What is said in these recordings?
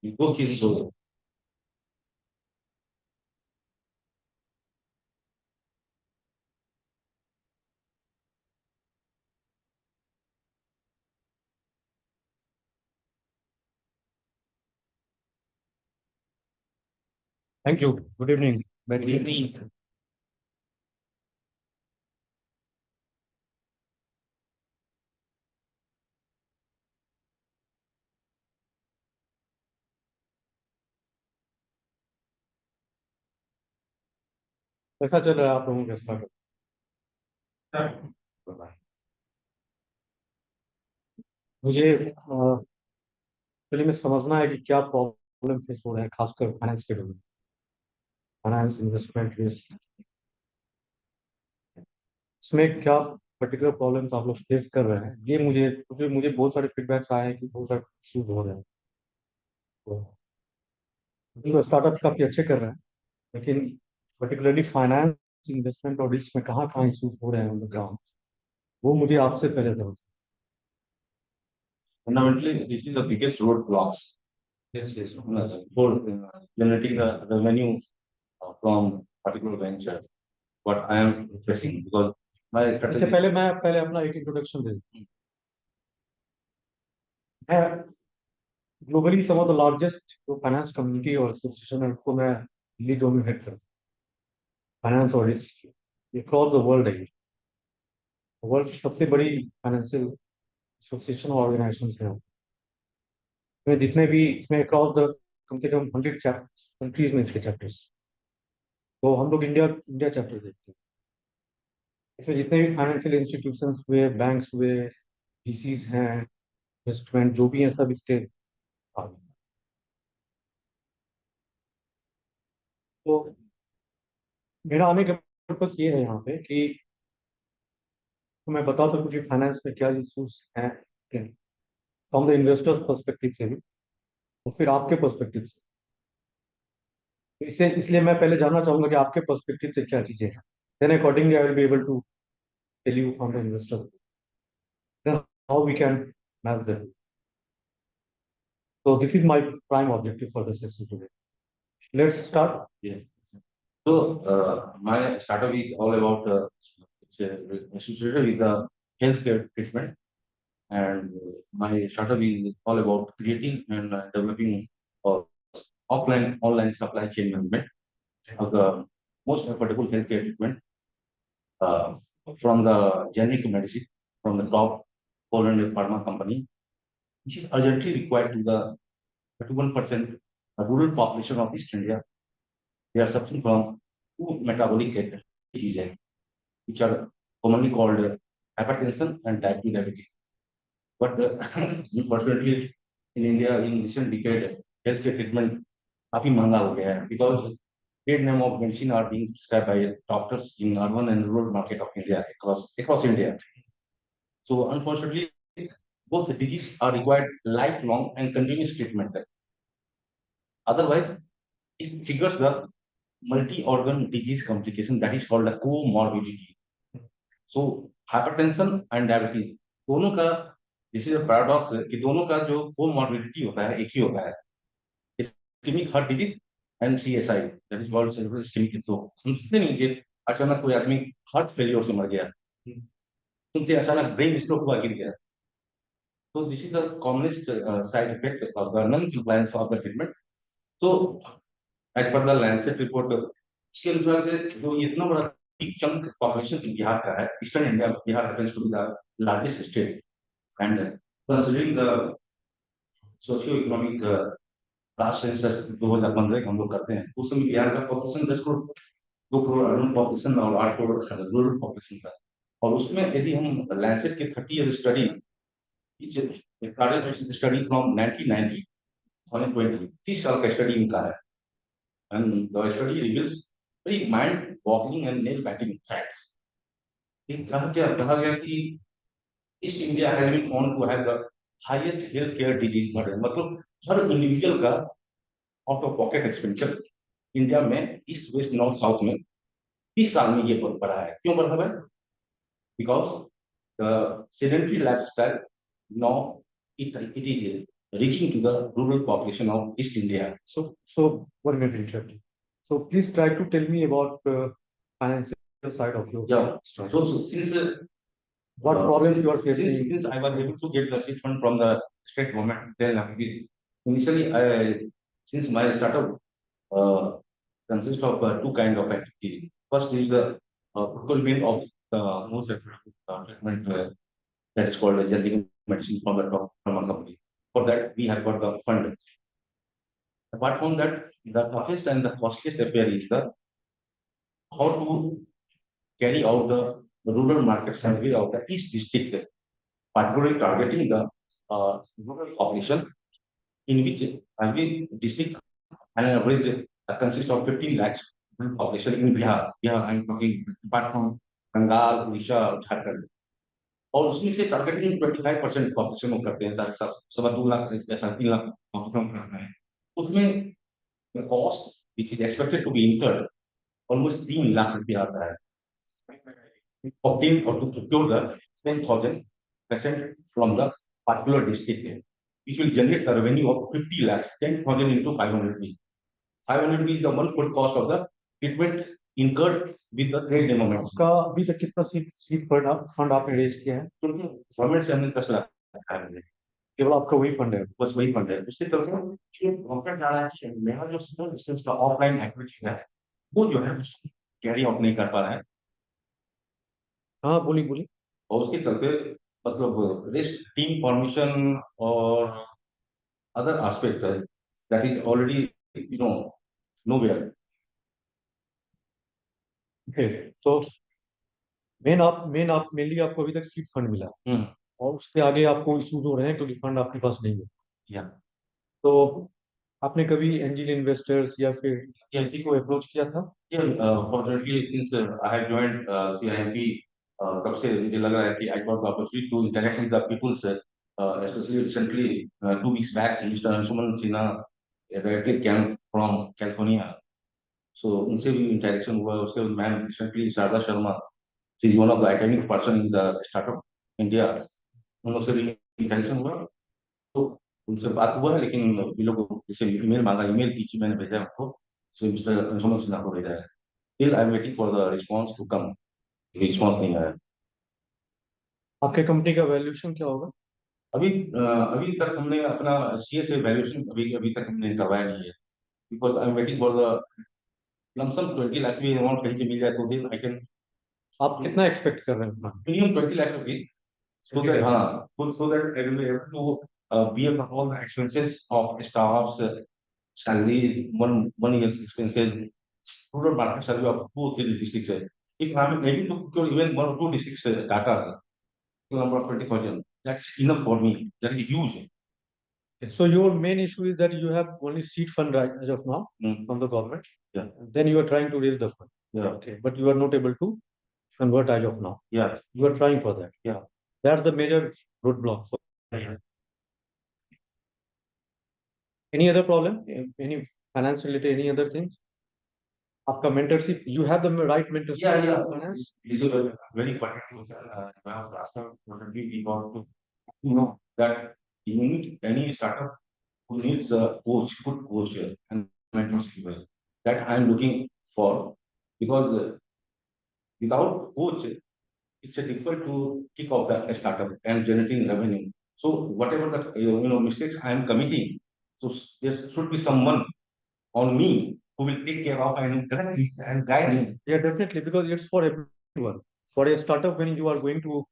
दो चीज हो। Thank you. Good evening. Very evening. कैसा चल रहा है आप लोगों का स्टार्टअप? मुझे पहले में समझना है कि क्या प्रॉब्लम फेस हो रहा है, खासकर फाइनेंस के डोमेन, फाइनेंस इन्वेस्टमेंट रिस्क, इसमें क्या पर्टिकुलर प्रॉब्लम्स आप लोग फेस कर रहे हैं, ये मुझे, क्योंकि मुझे बहुत सारे फीडबैक्स आए हैं कि बहुत सारे इश्यूज हो रहे हैं। तो स्टार्टअप काफी अच्छे कर रहे हैं, लेकिन पर्टिकुलरली फाइनेंस इन्वेस्टमेंट और रिस्क में कहाँ कहाँ इश्यूज हो रहे हैं ऑन द ग्राउंड, वो मुझे आपसे पहले समझ। Fundamentally, this is the biggest roadblocks. Yes, yes. For generating the revenue from particular venture, what I am facing because my इससे strategy. पहले मैं पहले अपना एक इंट्रोडक्शन दे दूं। मैं globally some of the largest जो फाइनेंस कम्युनिटी और एसोसिएशन है उसको मैं दिल्ली जो में हेड करता हूँ, फाइनेंस और रिस्क अक्रॉस द वर्ल्ड है। वर्ल्ड की सबसे बड़ी फाइनेंशियल एसोसिएशन और ऑर्गेनाइजेशन है। इसमें जितने भी इसमें अक्रॉस द कम से कम 100 कंट्रीज में इसके चैप्टर्स। तो हम लोग इंडिया इंडिया चैप्टर देखते हैं। इसमें जितने भी फाइनेंशियल इंस्टीट्यूशंस हुए, बैंक्स हुए, पीसीज हैं, इन्वेस्टमेंट जो भी हैं, सब इसके आ गए। तो मेरा आने का पर्पस ये है यहाँ पे कि तो मैं बता सकूं कि फाइनेंस में क्या इश्यूज हैं फ्रॉम द इन्वेस्टर्स पर्सपेक्टिव से भी, और फिर आपके पर्सपेक्टिव से। तो इसे इसलिए मैं पहले जानना चाहूंगा कि आपके पर्सपेक्टिव से क्या चीजें हैं, then accordingly I will be able to tell you from the investors how we can match that. So this is my prime objective for the session today. Let's start. Yeah. So my startup is all about it's associated with the healthcare treatment, and my startup is all about creating and developing uh, offline online supply chain management of the most affordable healthcare treatment uh, from the generic medicine from the top Poland pharma company, which is urgently required to the 31% rural population of East India. They are suffering from two metabolic diseases, which are commonly called hypertension and type 2 diabetes. But unfortunately, in India, in recent decades, healthcare treatment काफी महंगा हो गया है because great name of medicine are being prescribed by doctors in urban and rural market of India across India. So unfortunately, both diseases are required lifelong and continuous treatment. Otherwise, it triggers the multi-organ disease complication that is called a comorbidity. So hypertension and diabetes दोनों का this is paradox कि दोनों का जो comorbidity होता है एक ही होता है, ischaemic heart disease and CSI that is called cerebral ischaemic stroke. हम सुनते नहीं कि अचानक कोई आदमी हार्ट फेलियर से मर गया, सुनते अचानक ब्रेन स्ट्रोक हुआ गिर गया। तो this is the commonest side effect of the non compliance of the treatment. तो as per the Lancet report इसके अनुसार से जो इतना बड़ा चंक पॉपुलेशन बिहार का है, eastern India, Bihar happens to be the largest state and considering the socio economic last census 2015 हम लोग करते हैं, उस समय बिहार का population 10 crore, 2 crore urban population और 8 करोड़ रूरल पॉपुलेशन था। और उसमें यदि हम लैंसेट के 30 ईयर स्टडी स्टडी फ्रॉम 1990 2020 30 साल का स्टडी इनका है, and the study reveals very mind-boggling and nail-biting facts. कहा गया कि East India has been found to have the highest health care disease burden, मतलब हर इंडिविजुअल का out of pocket expenditure India में ईस्ट वेस्ट नॉर्थ साउथ में 30 साल में ये बढ़ा है। क्यों बढ़ा है? Because the sedentary lifestyle now it is reaching to the rural population of East India. So 1 minute interrupt you. So please try to tell me about financial side of your Yeah. story. So since What problems you are facing? since I was able to get the seed fund from the state government, then initially since my startup uh, consists of two kind of activity. First is the procurement of the most effective treatment that is called a generic medicine from the top pharma company. For that, we have got the fund. Apart from that, the toughest and the costliest affair is the how to carry out the rural market survey of the East District, particularly targeting the rural population, in which every district on an average consists of 15 lakhs population in Bihar. Bihar, I'm talking apart from Bengal, Odisha, Jharkhand. और उसमें से targeting 25% population को करते हैं सारे सब 2.25 लाख से या 3.5 लाख पॉपुलेशन करना है उसमें cost which is expected to be incurred almost 3 lakh रुपया आता है obtain or to procure the 10,000 percent from the particular district, which will generate a revenue of 50 lakhs, 10,000 into 500 B. 500 B is the one full cost of the treatment incurred with the trade demo medicine. आपका अभी तक कितना seed fund आपने raise किया है? क्योंकि government से हमने 10 लाख केवल आपका वही फंड है? बस वही फंड है। उससे तरफ से गवर्नमेंट जा रहा है मेरा जो सिंगल डिस्टेंस का ऑफलाइन एक्टिविटी है वो जो है कैरी आउट नहीं कर पा रहा है। हाँ बोली बोली। और उसके चलते मतलब रिस्क टीम फॉर्मेशन और other aspect that is already nowhere. तो मेनली आपको अभी तक सीड फंड मिला और उसके आगे आपको इश्यूज हो रहे हैं क्योंकि फंड आपके पास नहीं है। या तो आपने कभी एंजल इन्वेस्टर्स या फिर किसी को अप्रोच किया था? Fortunately since I have joined CIMB तब से मुझे लग रहा है कि I got the opportunity to interact with the peoples especially recently 2 weeks back Mr. Anshuman Sinha directly came from California, so उनसे भी इंटरेक्शन हुआ। उसके बाद ma'am recently Sharda Sharma, she is one of the iconic person in the startup India, उन लोग से भी interaction हुआ। तो उनसे बात हुआ है लेकिन ये लोग जैसे ईमेल मांगा, ईमेल की मैंने भेजा है उनको, सो मिस्टर अंशुमन सिन्हा को भेजा है। Till I am waiting for the response to come, response नहीं आया। आपके कंपनी का वैल्यूएशन क्या होगा? अभी तक हमने अपना सीए से वैल्यूएशन अभी तक हमने करवाया नहीं है, because I am waiting for the lump sum 20 lakh भी अमाउंट कहीं से मिल जाए तो देन आई कैन। आप कितना एक्सपेक्ट कर रहे हैं? Minimum 20 lakh rupees, so that so that I will be able to bear all the expenses of staffs, salaries, one year's expenses, rural market survey of 2 or 3 districts. If I am able to procure even 1 or 2 districts data, to number of 20,000, that's enough for me. That is huge. So your main issue is that you have only seed fund right as of now from the government. Yeah. Then you are trying to raise the fund. Yeah. Okay. But you are not able to convert as of now. Yeah. You are trying for that. Yeah. That's the major roadblock. Yeah. Any other problem? Any finance related, any other things? आपका mentorship, you have the right mentorship. Yeah. Finance. This is a very important question. Last time, we got to that you need any startup who needs a coach, good coach and mentorship. That I am looking for, because without coach, it's difficult to kick off a startup and generating revenue. So whatever the mistakes I am committing, so there should be someone on me who will take care of and correct this and guide me. Yeah, definitely, because it's for everyone. For a startup, when you are going to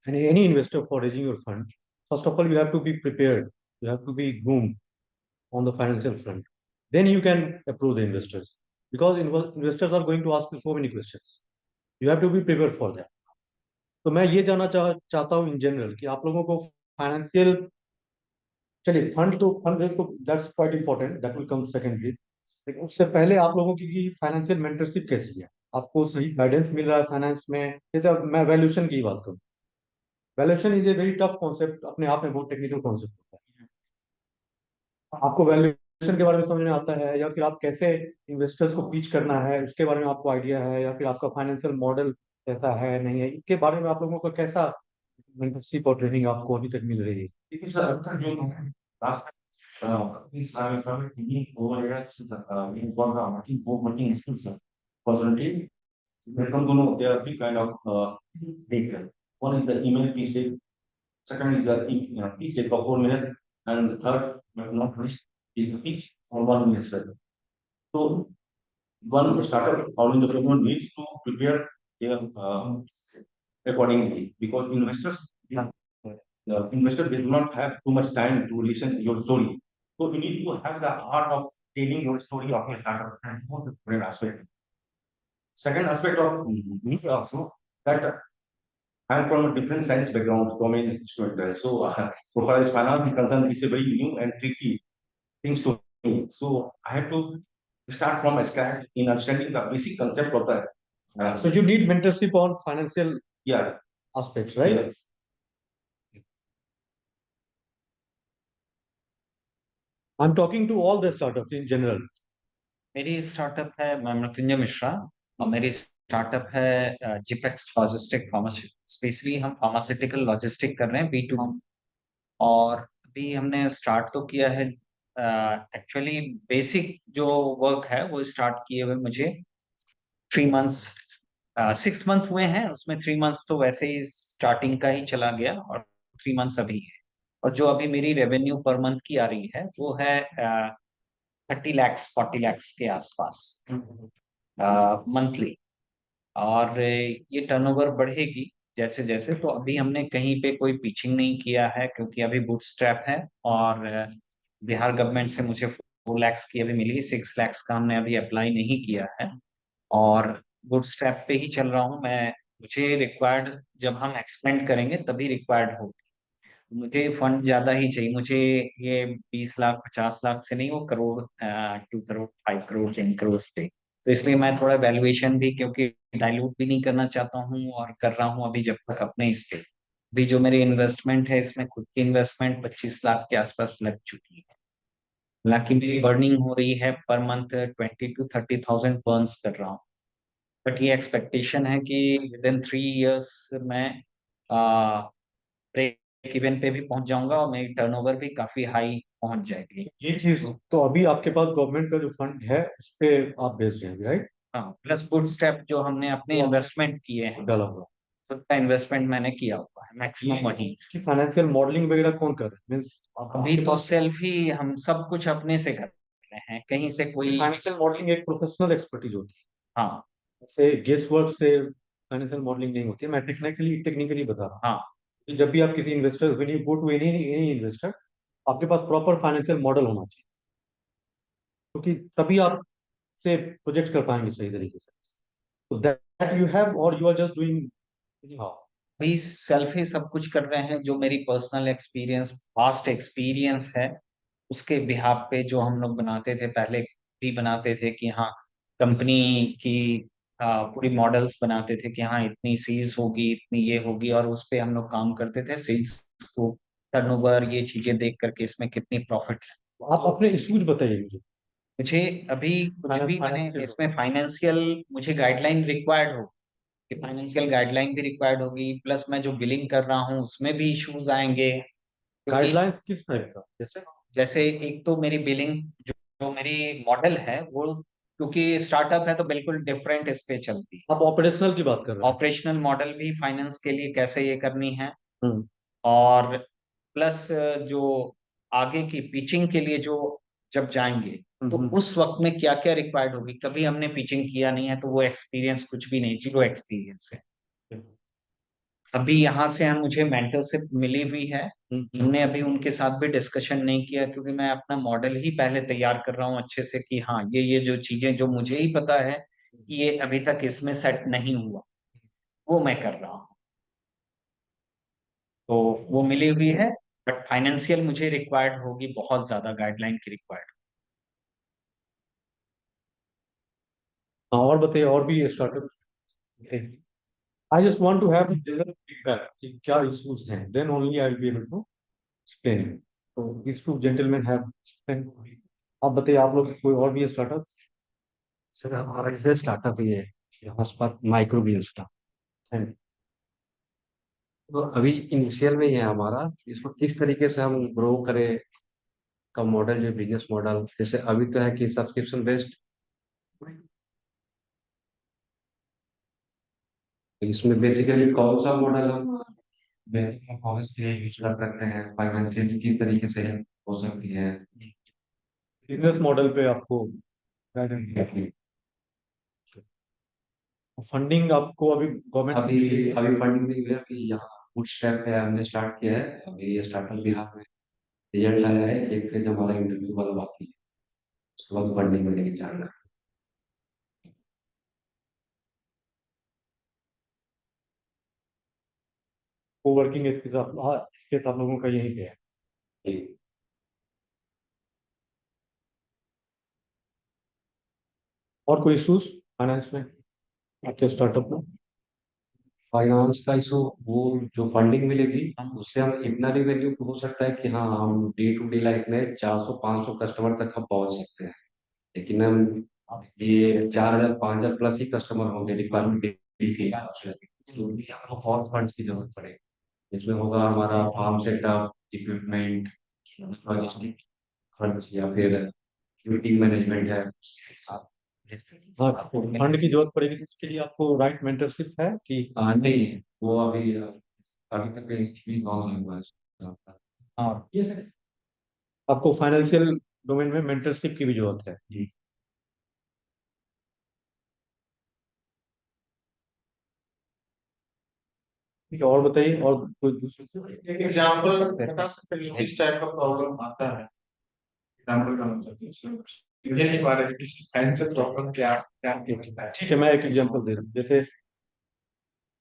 any investor for raising your fund, first of all, you have to be prepared. You have to be groomed on the financial front. Then you can approve the investors, because investors are going to ask you so many questions. You have to be prepared for that. तो मैं ये जानना चाहता हूँ in general कि आप लोगों को फाइनेंशियल, चलिए फंड रेज तो that's quite important, that will come secondary, लेकिन उससे पहले आप लोगों की फाइनेंशियल मेंटरशिप कैसी है? आपको सही गाइडेंस मिल रहा है फाइनेंस में? जैसे मैं वैल्यूएशन की बात करूँ, valuation is a very tough concept, अपने आप में बहुत टेक्निकल कॉन्सेप्ट होता है। आपको वैल्यूएशन के बारे में समझ में आता है, या फिर आप कैसे इन्वेस्टर्स को पिच करना है उसके बारे में आपको आइडिया है, या फिर आपका फाइनेंशियल मॉडल कैसा है नहीं है, इसके बारे में आप लोगों को कैसा मेंटरशिप और ट्रेनिंग आपको अभी तक मिल रही है? देखिए सर, अब तक जो last I'm thinking over here, in working skills. Personally, there are three kind of data. One is the email piece data, second is the piece data for 4 minutes, and the third, but not least, is the pitch for 1 minute. So one startup or in the government needs to prepare their accordingly, because investors, the investor, they do not have too much time to listen your story. So you need to have the art of telling your story of your startup, and more the different aspect. Second aspect of me also, that I'm from a different science background, domain student. So profile is finance concern, it's a very new and tricky things to me. So I have to start from scratch in understanding the basic concept of the. So you need mentorship on financial Yeah, aspects, right? yeah. I'm talking to all the startups in general. मेरी startup है, मैं मृत्युंजय मिश्रा, और मेरी startup है जिपेक्स logistic specially हम pharmaceutical logistic कर रहे हैं B2, और अभी हमने स्टार्ट तो किया है। एक्चुअली बेसिक जो वर्क है वो स्टार्ट किए हुए मुझे 3 मंथ्स 6 मंथ हुए हैं, उसमें 3 मंथ्स तो वैसे ही स्टार्टिंग का ही चला गया, और 3 मंथ्स अभी है। और जो अभी मेरी रेवेन्यू पर मंथ की आ रही है वो है 30 lakhs 40 lakhs के आसपास मंथली। और ये टर्नओवर बढ़ेगी जैसे जैसे। तो अभी हमने कहीं पे कोई पिचिंग नहीं किया है, क्योंकि अभी बूटस्ट्रैप है, और बिहार गवर्नमेंट से मुझे 4 lakhs की अभी मिली, 6 lakhs का हमने अभी अप्लाई नहीं किया है, और बूटस्ट्रैप पे ही चल रहा हूँ मैं। मुझे रिक्वायर्ड जब हम एक्सपेंड करेंगे तभी रिक्वायर्ड होगी, मुझे फंड ज्यादा ही चाहिए। मुझे ये 20 लाख 50 लाख से नहीं, वो करोड़ 2 करोड़ 5 करोड़ 10 करोड़ पे। तो इसलिए मैं थोड़ा वैल्यूएशन भी, क्योंकि डाइल्यूट भी नहीं करना चाहता हूँ, और कर रहा हूँ अभी जब तक अपने इस पे। अभी जो मेरी इन्वेस्टमेंट है, इसमें खुद की इन्वेस्टमेंट 25 लाख के आसपास लग चुकी है। हालांकि मेरी बर्निंग हो रही है per month 20 to 30 thousand Burns कर रहा हूँ। बट ये एक्सपेक्टेशन है कि विद इन 3 years मैं ब्रेक इवन पे भी पहुंच जाऊंगा, और मेरी टर्नओवर भी काफी हाई पहुंच जाएगी। ये चीज तो अभी आपके पास गवर्नमेंट का जो फंड है उस पे आप बेच रहे हैं, राइट? हाँ, प्लस बूटस्ट्रैप जो हमने अपने इन्वेस्टमेंट किए हैं, डाला हुआ खुद का इन्वेस्टमेंट मैंने किया हुआ है मैक्सिमम वही। इसकी फाइनेंशियल मॉडलिंग वगैरह कौन कर रहा है? मीन्स अभी तो सेल्फ ही हम सब कुछ अपने से कर रहे हैं, कहीं से कोई। फाइनेंशियल मॉडलिंग एक प्रोफेशनल एक्सपर्टीज होती हाँ है, जैसे गेस वर्क से फाइनेंशियल मॉडलिंग नहीं होती है। मैं टेक्निकली बता रहा हूँ हाँ कि जब भी आप किसी investor, when you go to any investor, आपके पास प्रॉपर फाइनेंशियल मॉडल होना चाहिए, क्योंकि तभी आप से प्रोजेक्ट कर पाएंगे सही तरीके से। तो दैट यू हैव, और यू आर जस्ट डूइंग। हाँ, भाई सेल्फ ही सब कुछ कर रहे हैं। जो मेरी पर्सनल एक्सपीरियंस पास्ट एक्सपीरियंस है उसके बिहाफ पे, जो हम लोग बनाते थे पहले भी बनाते थे कि हाँ कंपनी की पूरी मॉडल्स बनाते थे कि हाँ इतनी सीज होगी इतनी ये होगी, और उस पे हम लोग काम करते थे। सेल्स को टर्नओवर ये चीजें देख करके इसमें कितनी प्रॉफिट। आप अपने इश्यूज बताइए मुझे। मुझे अभी कुछ भी मैंने फाइनेंशियल इसमें फाइनेंशियल मुझे गाइडलाइन रिक्वायर्ड हो, कि फाइनेंशियल गाइडलाइन भी रिक्वायर्ड होगी, प्लस मैं जो बिलिंग कर रहा हूँ उसमें भी इश्यूज आएंगे, क्योंकि गाइडलाइंस किस टाइप का, जैसे? जैसे एक तो मेरी बिलिंग जो मेरी मॉडल है वो, क्योंकि स्टार्टअप है तो बिल्कुल डिफरेंट इस पे चलती है। आप ऑपरेशनल की बात कर रहे ऑपरेशनल मॉडल भी फाइनेंस के लिए कैसे ये करनी है, हैं? और प्लस जो आगे की पिचिंग के लिए जो जब जाएंगे तो उस वक्त में क्या क्या रिक्वायर्ड होगी। कभी हमने पिचिंग किया नहीं है, तो वो एक्सपीरियंस कुछ भी नहीं, जीरो एक्सपीरियंस है। अभी यहाँ से हम मुझे मेंटरशिप मिली हुई है, हमने अभी उनके साथ भी डिस्कशन नहीं किया, क्योंकि मैं अपना मॉडल ही पहले तैयार कर रहा हूँ अच्छे से, कि हाँ ये जो चीजें जो मुझे ही पता है कि ये अभी तक इसमें सेट नहीं हुआ, वो मैं कर रहा हूँ। तो वो मिली हुई है, बट फाइनेंशियल मुझे रिक्वायर्ड होगी, बहुत ज्यादा गाइडलाइन की रिक्वायर्ड। हाँ, और बताइए, और भी startup. I just want to have general feedback कि क्या इश्यूज हैं, then only I will be able to explain. तो this two gentleman have explain. आप बताइए, आप लोग कोई और भी स्टार्टअप? सर हमारा जैसे स्टार्टअप ही है हॉटस्पॉट माइक्रो बिजनेस का। है? तो अभी इनिशियल में ही है हमारा, इसको किस तरीके से हम ग्रो करें का मॉडल जो बिजनेस मॉडल, जैसे अभी तो है कि सब्सक्रिप्शन बेस्ड, इसमें बेसिकली कौन सा मॉडल हम बैंकिंग परफॉर्मेंस के लिए यूज कर सकते हैं, फाइनेंशियल किस तरीके से हो सकती है। बिजनेस मॉडल पे आपको गाइडेंस, फंडिंग आपको अभी गवर्नमेंट अभी अभी फंडिंग नहीं हुई है, अभी यहाँ बूटस्ट्रैप है, हमने स्टार्ट किया है अभी, ये स्टार्टअप बिहार में रिजल्ट आया है, एक फेज हमारा इंटरव्यू वाला बाकी है, उसके बाद फंडिंग में लेके जाना कोवर्किंग स्पेस आप लोगों का यहीं पे है। है। और कोई इश्यूज फाइनेंस में आपके स्टार्टअप में? फाइनेंस का इशू, वो जो फंडिंग मिलेगी उससे हम इतना रिवेन्यू हो सकता है कि हाँ हम डे टू डे लाइफ में 400-500 कस्टमर तक हम पहुंच सकते हैं, लेकिन हम ये 4,000-5,000 प्लस ही कस्टमर होंगे रिक्वायरमेंट के हिसाब से, तो भी हमको और फंड्स की जरूरत पड़ेगी, इसमें होगा हमारा फार्म सेटअप, इक्विपमेंट, लॉजिस्टिक खर्च, या फिर मीटिंग मैनेजमेंट है उसके हिसाब। हाँ, फंड की जरूरत पड़ेगी तो उसके लिए आपको राइट मेंटरशिप है कि? नहीं, वो अभी तक एक भी लॉन्च नहीं हुआ है इसका। हाँ, आपको फाइनेंशियल डोमेन में मेंटरशिप की भी जरूरत है। जी। ठीक है, और बताइए, और कोई दूसरी? एक एग्जाम्पल बता सकते हैं किस टाइप का प्रॉब्लम आता है? एग्जाम्पल का मतलब मुझे नहीं पता है किस टाइप से प्रॉब्लम क्या क्या होता है। ठीक है, मैं एक एग्जांपल दे रहा हूँ। जैसे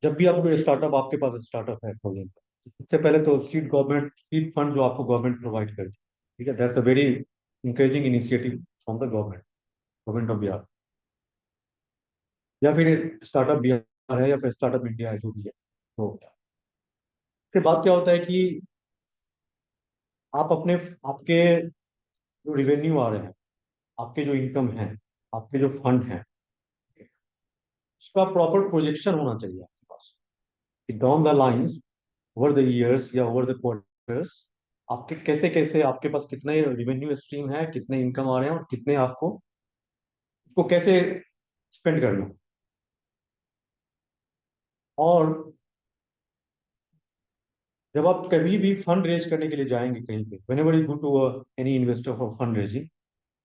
जब भी आपको स्टार्टअप, आपके पास स्टार्टअप है प्रॉब्लम, सबसे पहले तो सीड फंड जो आपको गवर्नमेंट प्रोवाइड करती है, ठीक है, that's a very encouraging initiative from the government of Bihar, या फिर स्टार्टअप बिहार है या फिर स्टार्टअप इंडिया है, जो भी है। तो फिर बात क्या होता है कि आप आपके जो रिवेन्यू आ रहे हैं, आपके जो इनकम है, आपके जो फंड हैं, उसका प्रॉपर प्रोजेक्शन होना चाहिए आपके पास, कि down the lines, over the years या ओवर द क्वार्टर्स, आपके कैसे कैसे आपके पास कितने रिवेन्यू स्ट्रीम है, कितने इनकम आ रहे हैं, और कितने आपको उसको कैसे स्पेंड करना है। और जब आप कभी भी फंड रेज करने के लिए जाएंगे कहीं पे, whenever you go to any investor for fund raising,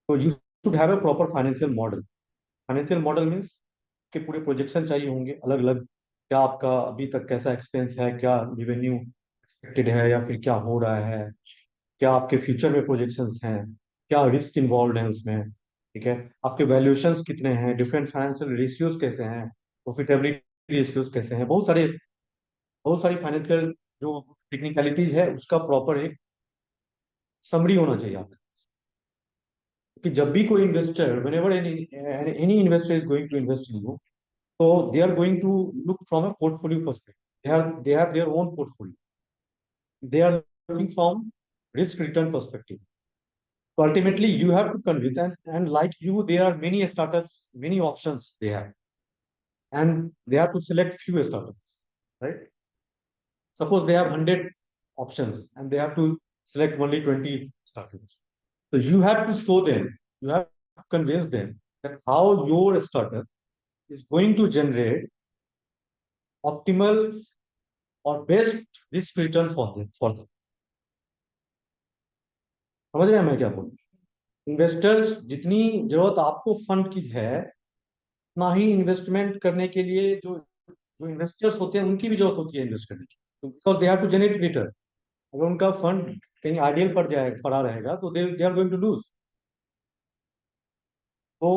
तो you should have a proper financial model. Financial model means के पूरे प्रोजेक्शन चाहिए होंगे अलग अलग, क्या आपका अभी तक कैसा एक्सपेंस है, क्या रिवेन्यू एक्सपेक्टेड है या फिर क्या हो रहा है, क्या आपके फ्यूचर में प्रोजेक्शंस हैं, क्या रिस्क इन्वॉल्व है उसमें, ठीक है, आपके वैल्यूएशंस कितने हैं, डिफरेंट फाइनेंशियल रेशियोज कैसे हैं, प्रॉफिटेबिलिटी रेशियोज कैसे हैं, बहुत सारी फाइनेंशियल जो टेक्निकलिटीज है उसका प्रॉपर एक समरी होना चाहिए आपका। कि जब भी कोई investor, whenever any investor is going to invest in you, so they are going to look from a portfolio perspective. They have their own portfolio. They are looking from risk return perspective. So ultimately, you have to convince, and like you, there are many startups, many options they have, and they have to select few startups, right? Suppose they have 100 options and they have to select only 20 startups. So you have to show them, you have to convince them that how your startup is going to generate optimal or best risk return for them. समझ रहे हैं मैं क्या बोलूँ? Investors जितनी जरूरत आपको fund की है, उतना ही इन्वेस्टमेंट करने के लिए जो जो इन्वेस्टर्स होते हैं उनकी भी जरूरत होती है इन्वेस्ट करने की, because they have to generate return. अगर उनका फंड कहीं आइडियल पड़ा रहेगा तो they are going to lose. तो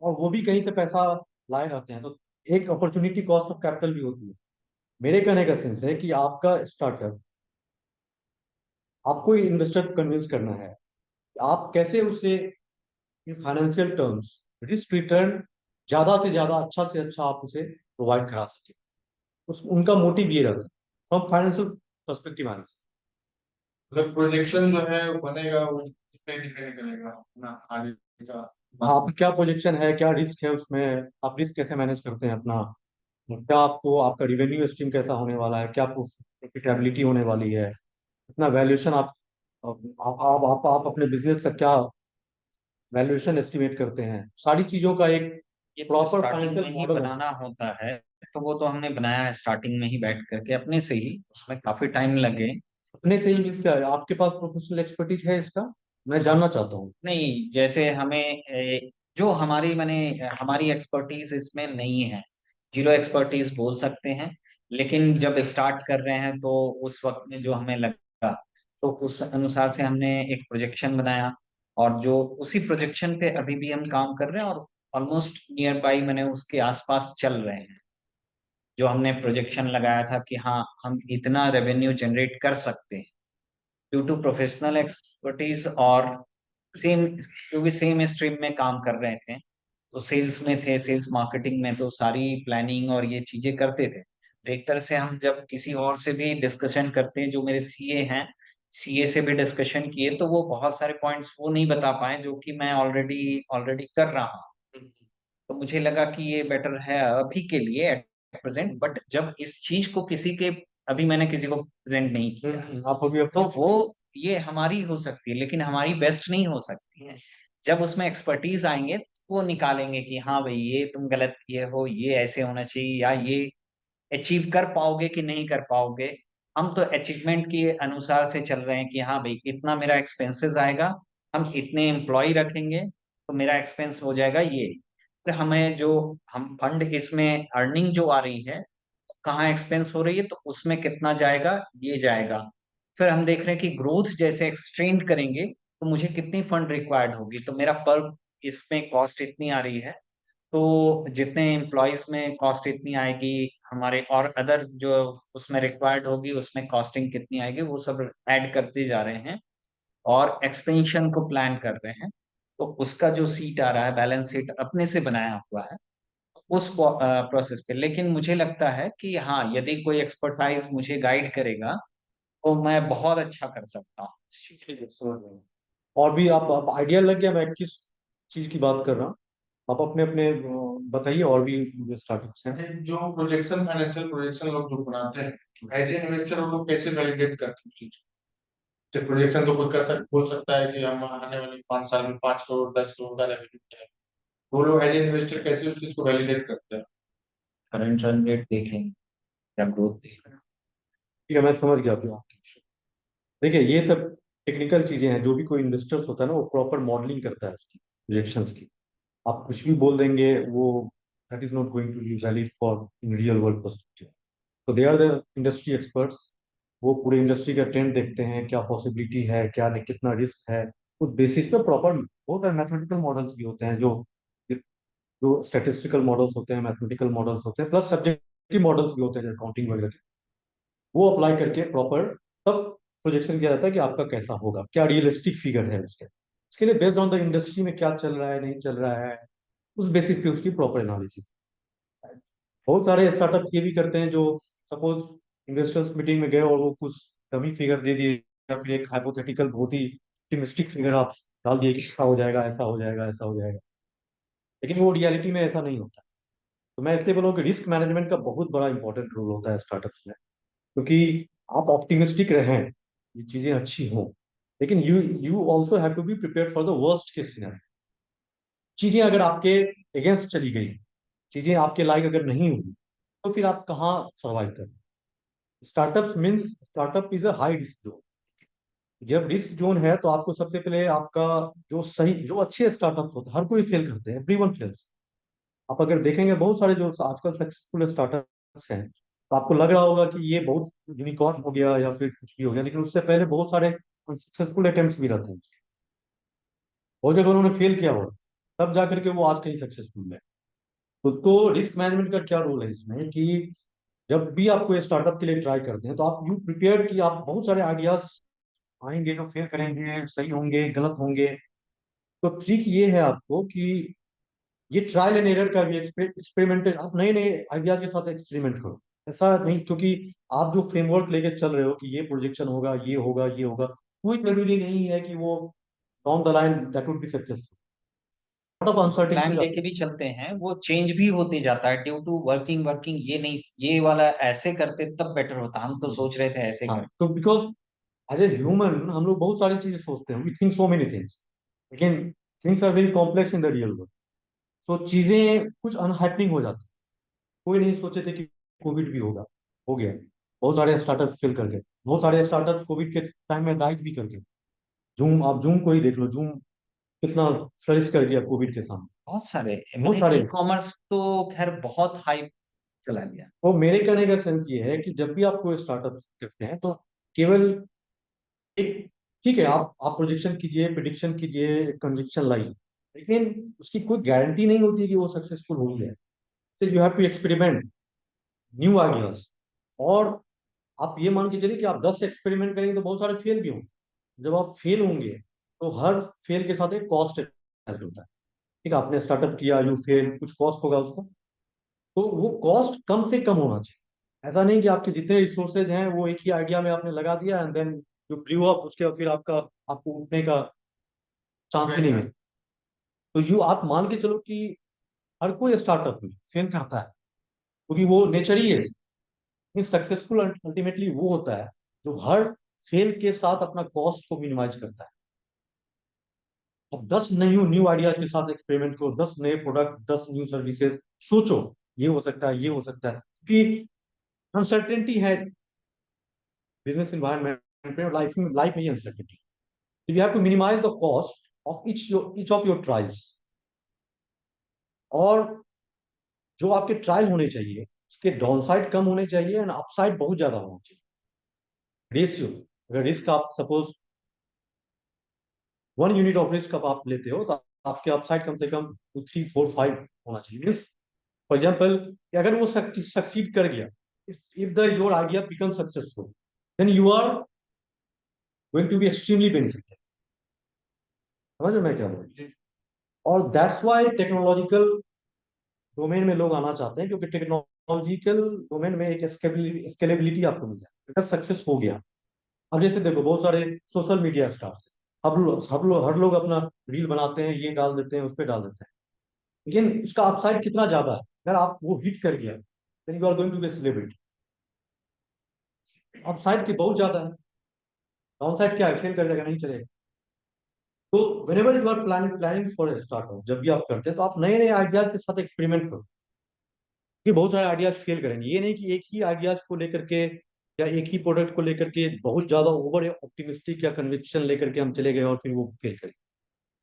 और वो भी कहीं से पैसा लाए रहते हैं, तो एक अपॉर्चुनिटी कॉस्ट ऑफ कैपिटल भी होती है। मेरे कहने का सेंस है कि आपका स्टार्टअप, आपको इन्वेस्टर कन्विंस करना है, आप कैसे उसे फाइनेंशियल टर्म्स रिस्क रिटर्न ज्यादा से ज्यादा, अच्छा से अच्छा आप उसे प्रोवाइड करा सके। उनका मोटिव ये रहता है फ्रॉम फाइनेंशियल पर्सपेक्टिव आने से। मतलब प्रोजेक्शन जो है वो बनेगा, वो डिपेंड करेगा अपना आगे का। आप क्या प्रोजेक्शन है, क्या रिस्क है उसमें, आप रिस्क कैसे मैनेज करते हैं अपना, क्या आपको आपका रिवेन्यू स्ट्रीम कैसा होने वाला है, क्या प्रॉफिटेबिलिटी होने वाली है, कितना वैल्यूएशन आप आप अपने बिजनेस का क्या वैल्यूएशन एस्टिमेट करते हैं, सारी चीजों का एक ये तो प्रॉपर स्टार्टिंग में फाइनेंशियल ही मॉडल बनाना होता है, तो वो तो हमने बनाया है स्टार्टिंग में ही बैठ करके अपने से ही, उसमें काफी टाइम लगे। अपने से ही मीन्स क्या है, आपके पास प्रोफेशनल एक्सपर्टीज है इसका, मैं जानना चाहता हूँ। नहीं, जैसे हमें जो हमारी मैंने हमारी एक्सपर्टीज इसमें नहीं है, जीरो एक्सपर्टीज बोल सकते हैं। लेकिन जब स्टार्ट कर रहे हैं तो उस वक्त में जो हमें लगा, तो उस अनुसार से हमने एक प्रोजेक्शन बनाया, और जो उसी प्रोजेक्शन पे अभी भी हम काम कर रहे हैं, और ऑलमोस्ट नियर बाई मैंने उसके आसपास चल रहे हैं। जो हमने प्रोजेक्शन लगाया था कि हाँ हम इतना रेवेन्यू जनरेट कर सकते हैं ड्यू टू प्रोफेशनल एक्सपर्टीज, और सेम, क्योंकि सेम स्ट्रीम में काम कर रहे थे, तो सेल्स में थे, सेल्स मार्केटिंग में, तो सारी प्लानिंग और ये चीजें करते थे। तो एक तरह से हम जब किसी और से भी डिस्कशन करते हैं, जो मेरे सीए हैं, सीए से भी डिस्कशन किए, तो वो बहुत सारे पॉइंट्स वो नहीं बता पाए जो कि मैं ऑलरेडी ऑलरेडी कर रहा हूँ। तो मुझे लगा कि ये बेटर है अभी के लिए एट प्रेजेंट, बट जब इस चीज को किसी के, अभी मैंने किसी को प्रेजेंट नहीं किया, आप अभी तो अपने वो ये हमारी हो सकती है लेकिन हमारी बेस्ट नहीं हो सकती है। जब उसमें एक्सपर्टीज आएंगे तो वो निकालेंगे कि हाँ भाई ये तुम गलत किए हो, ये ऐसे होना चाहिए, या ये अचीव कर पाओगे कि नहीं कर पाओगे। हम तो अचीवमेंट के अनुसार से चल रहे हैं कि हाँ भाई इतना मेरा एक्सपेंसेस आएगा, हम इतने एम्प्लॉय रखेंगे तो मेरा एक्सपेंस हो जाएगा ये। फिर हमें जो हम फंड इसमें अर्निंग जो आ रही है, कहाँ एक्सपेंस हो रही है, तो उसमें कितना जाएगा, ये जाएगा। फिर हम देख रहे हैं कि ग्रोथ जैसे एक्सटेंड करेंगे तो मुझे कितनी फंड रिक्वायर्ड होगी, तो मेरा पर इसमें कॉस्ट इतनी आ रही है, तो जितने एम्प्लॉयज में कॉस्ट इतनी आएगी, हमारे और अदर जो उसमें रिक्वायर्ड होगी उसमें कॉस्टिंग कितनी आएगी, वो सब ऐड करते जा रहे हैं और एक्सपेंशन को प्लान कर रहे हैं। तो उसका जो सीट आ रहा है, बैलेंस शीट अपने से बनाया हुआ है उस प्रोसेस पे। लेकिन मुझे लगता है कि हाँ, यदि कोई एक्सपर्टाइज मुझे गाइड करेगा तो मैं बहुत अच्छा कर सकता हूँ इस चीज़ ठीक है, समझ रहे हैं। और भी आप आइडिया लग गया मैं किस चीज की बात कर रहा हूँ, आप अपने अपने बताइए और भी जो स्टार्टअप्स हैं। जो प्रोजेक्शन, फाइनेंशियल प्रोजेक्शन लोग जो बनाते हैं, एज ए इन्वेस्टर वो लोग कैसे वैलिडेट करते हैं उस चीज को? तो प्रोजेक्शन तो कोई बोल सकता है कि हम आने वाले 5 साल में 5 करोड़ 10 करोड़ का रेवेन्यू है, वो लोग एज ए इन्वेस्टर कैसे उस चीज को वैलिडेट करते हैं? करंट रन रेट देखेंगे या ग्रोथ देखेंगे। ठीक है, मैं समझ गया आपकी। देखिए ये सब टेक्निकल चीजें हैं, जो भी कोई इन्वेस्टर्स होता है ना वो प्रॉपर मॉडलिंग करता है उसकी प्रोजेक्शंस की। आप कुछ भी बोल देंगे वो that is not going to be valid for in real world perspective. तो they are the industry experts. वो पूरे इंडस्ट्री का ट्रेंड देखते हैं, क्या पॉसिबिलिटी है, क्या नहीं, कितना रिस्क है। उस बेसिस पे प्रॉपर बहुत सारे मैथमेटिकल मॉडल्स भी होते हैं, जो जो स्टेटिस्टिकल मॉडल्स होते हैं, मैथमेटिकल मॉडल्स होते हैं, प्लस सब्जेक्टिव मॉडल्स भी होते हैं अकाउंटिंग वगैरह के। वो अप्लाई करके प्रॉपर तब प्रोजेक्शन किया जाता है कि आपका कैसा होगा, क्या रियलिस्टिक फिगर है उसके लिए बेस्ड ऑन द इंडस्ट्री में क्या चल रहा है नहीं चल रहा है, उस बेसिस पे उसकी प्रॉपर एनालिसिस। बहुत सारे स्टार्टअप ये भी करते हैं, जो सपोज इन्वेस्टर्स मीटिंग में गए और वो कुछ डमी फिगर दे दिए, या फिर एक हाइपोथेटिकल बहुत ही ऑप्टिमिस्टिक फिगर आप डाल दिए कि ऐसा हो जाएगा, ऐसा हो जाएगा, ऐसा हो जाएगा। लेकिन वो रियलिटी में ऐसा नहीं होता। तो मैं इसलिए बोलूँ कि रिस्क मैनेजमेंट का बहुत बड़ा इंपॉर्टेंट रोल होता है स्टार्टअप्स में, क्योंकि आप ऑप्टिमिस्टिक रहें, ये चीजें अच्छी हों, लेकिन you you also have to be prepare for the worst case scenario. चीजें अगर आपके अगेंस्ट चली गई, चीजें आपके लायक अगर नहीं हुई, तो फिर आप कहाँ सर्वाइव करें। Startups means startup is a high risk zone. जब रिस्क जोन है तो आपको सबसे पहले आपका जो सही, जो अच्छे स्टार्टअप्स होते हैं, हर कोई फेल करते हैं, एवरीवन फेल्स। आप अगर देखेंगे बहुत सारे जो आजकल सक्सेसफुल स्टार्टअप्स हैं, तो आपको लग रहा होगा कि ये बहुत यूनिकॉर्न हो गया या फिर कुछ भी हो गया, लेकिन उससे पहले बहुत सारे सक्सेसफुल अटेम्प्ट्स भी रहते हैं। बहुत जगह उन्होंने फेल किया हुआ, तब जा करके वो आज कहीं सक्सेसफुल है। तो रिस्क मैनेजमेंट का क्या रोल है इसमें कि जब भी आपको ये स्टार्टअप के लिए ट्राई करते हैं, तो आप यू प्रिपेयर कि आप बहुत सारे आइडियाज आएंगे जो फेल करेंगे, सही होंगे, गलत होंगे। तो ट्रिक ये है आपको कि ये ट्रायल एंड एरर का भी एक्सपेरिमेंट, आप नए नए आइडियाज के साथ एक्सपेरिमेंट करो। ऐसा नहीं क्योंकि आप जो फ्रेमवर्क लेके चल रहे हो कि ये प्रोजेक्शन होगा, ये होगा, ये होगा, कोई जरूरी नहीं है कि वो down the line that would be successful. Lot of plan uncertainty. लेके भी चलते हैं, वो चेंज भी होते जाता है ड्यू टू वर्किंग वर्किंग, ये नहीं ये वाला ऐसे करते तब बेटर होता, हम तो सोच रहे थे ऐसे हाँ, कर। तो बिकॉज एज ए ह्यूमन हम लोग बहुत सारी चीजें सोचते हैं, we think so many things, लेकिन things are very complex in the real world. तो चीजें कुछ अनहैपनिंग हो जाती। कोई नहीं सोचे थे कि कोविड भी होगा, हो गया। बहुत सारे स्टार्टअप फेल कर गए, बहुत सारे स्टार्टअप कोविड के टाइम में राइज भी कर गए। जूम, आप जूम को ही देख लो, जूम कितना फ्लरिश कर गया कोविड के सामने। बहुत सारे, बहुत मैंने ई सारे। कॉमर्स तो खैर बहुत हाई चला गया। तो मेरे कहने का सेंस ये है कि जब भी आप कोई स्टार्टअप करते हैं तो केवल एक, ठीक है, आप प्रोजेक्शन कीजिए, प्रिडिक्शन कीजिए, कन्विक्शन लाइए, लेकिन उसकी कोई गारंटी नहीं होती कि वो सक्सेसफुल हो गया। तो you have to experiment new ideas. और आप ये मान के चलिए कि आप 10 एक्सपेरिमेंट करेंगे तो बहुत सारे फेल भी होंगे। जब आप फेल होंगे तो हर फेल के साथ एक कॉस्ट अटैच होता है। ठीक है, आपने स्टार्टअप किया, यू फेल, कुछ कॉस्ट होगा उसका। तो वो कॉस्ट कम से कम होना चाहिए। ऐसा नहीं कि आपके जितने रिसोर्सेज हैं वो एक ही आइडिया में आपने लगा दिया and then you blew up, उसके बाद फिर आपको उठने का चांस ही नहीं मिले। तो यू आप मान के चलो कि हर कोई स्टार्टअप में फेल करता है, क्योंकि वो नेचर ही है। सक्सेसफुल अल्टीमेटली वो होता है जो हर फेल के साथ अपना कॉस्ट को मिनिमाइज करता है। अब 10 न्यू न्यू आइडियाज के साथ एक्सपेरिमेंट करो, 10 नए प्रोडक्ट, 10 न्यू सर्विसेज, सोचो ये हो सकता है, ये हो सकता है, क्योंकि अनसर्टेनिटी है बिजनेस इन्वायरमेंट में, लाइफ में ही uncertainty. You have to minimise the cost of each of your trials. और जो आपके ट्रायल होने चाहिए उसके डाउन साइड कम होने चाहिए एंड अपसाइड बहुत ज्यादा होना चाहिए। रेशियो, अगर रिस्क आप सपोज 1 यूनिट ऑफ रिस्क आप लेते हो तो आपके अपसाइड कम से कम 2, 3, 4, 5 होना चाहिए। मीन्स फॉर एग्जाम्पल, अगर वो सक्सीड कर गया, if the your idea become successful, then you are going to be extremely benefited. समझ रहे हो मैं क्या बोल रहा हूँ? और दैट्स वाई टेक्नोलॉजिकल डोमेन में लोग आना चाहते हैं, क्योंकि टेक्नोलॉजिकल डोमेन में एक स्केलेबिलिटी आपको मिल जाए अगर सक्सेस हो गया। अब जैसे देखो बहुत सारे सोशल मीडिया स्टार्स, हर लोग अपना रील बनाते हैं, ये डाल देते हैं, उस पर डाल देते हैं, लेकिन उसका अपसाइड कितना ज्यादा है। अगर आप वो हिट कर गया then you are going to be celebrity. Upside की बहुत ज्यादा है, डाउन साइड क्या है, फेल कर जाएगा, नहीं चलेगा। तो whenever you are planning for a startup, जब भी आप करते हैं तो आप नए नए आइडियाज के साथ एक्सपेरिमेंट करो, कि बहुत सारे आइडियाज फेल करेंगे। ये नहीं कि एक ही आइडियाज को लेकर के या एक ही प्रोडक्ट को लेकर के बहुत ज्यादा ओवर ऑप्टिमिस्टिक या कन्विक्शन लेकर के हम चले गए और फिर वो फेल करें।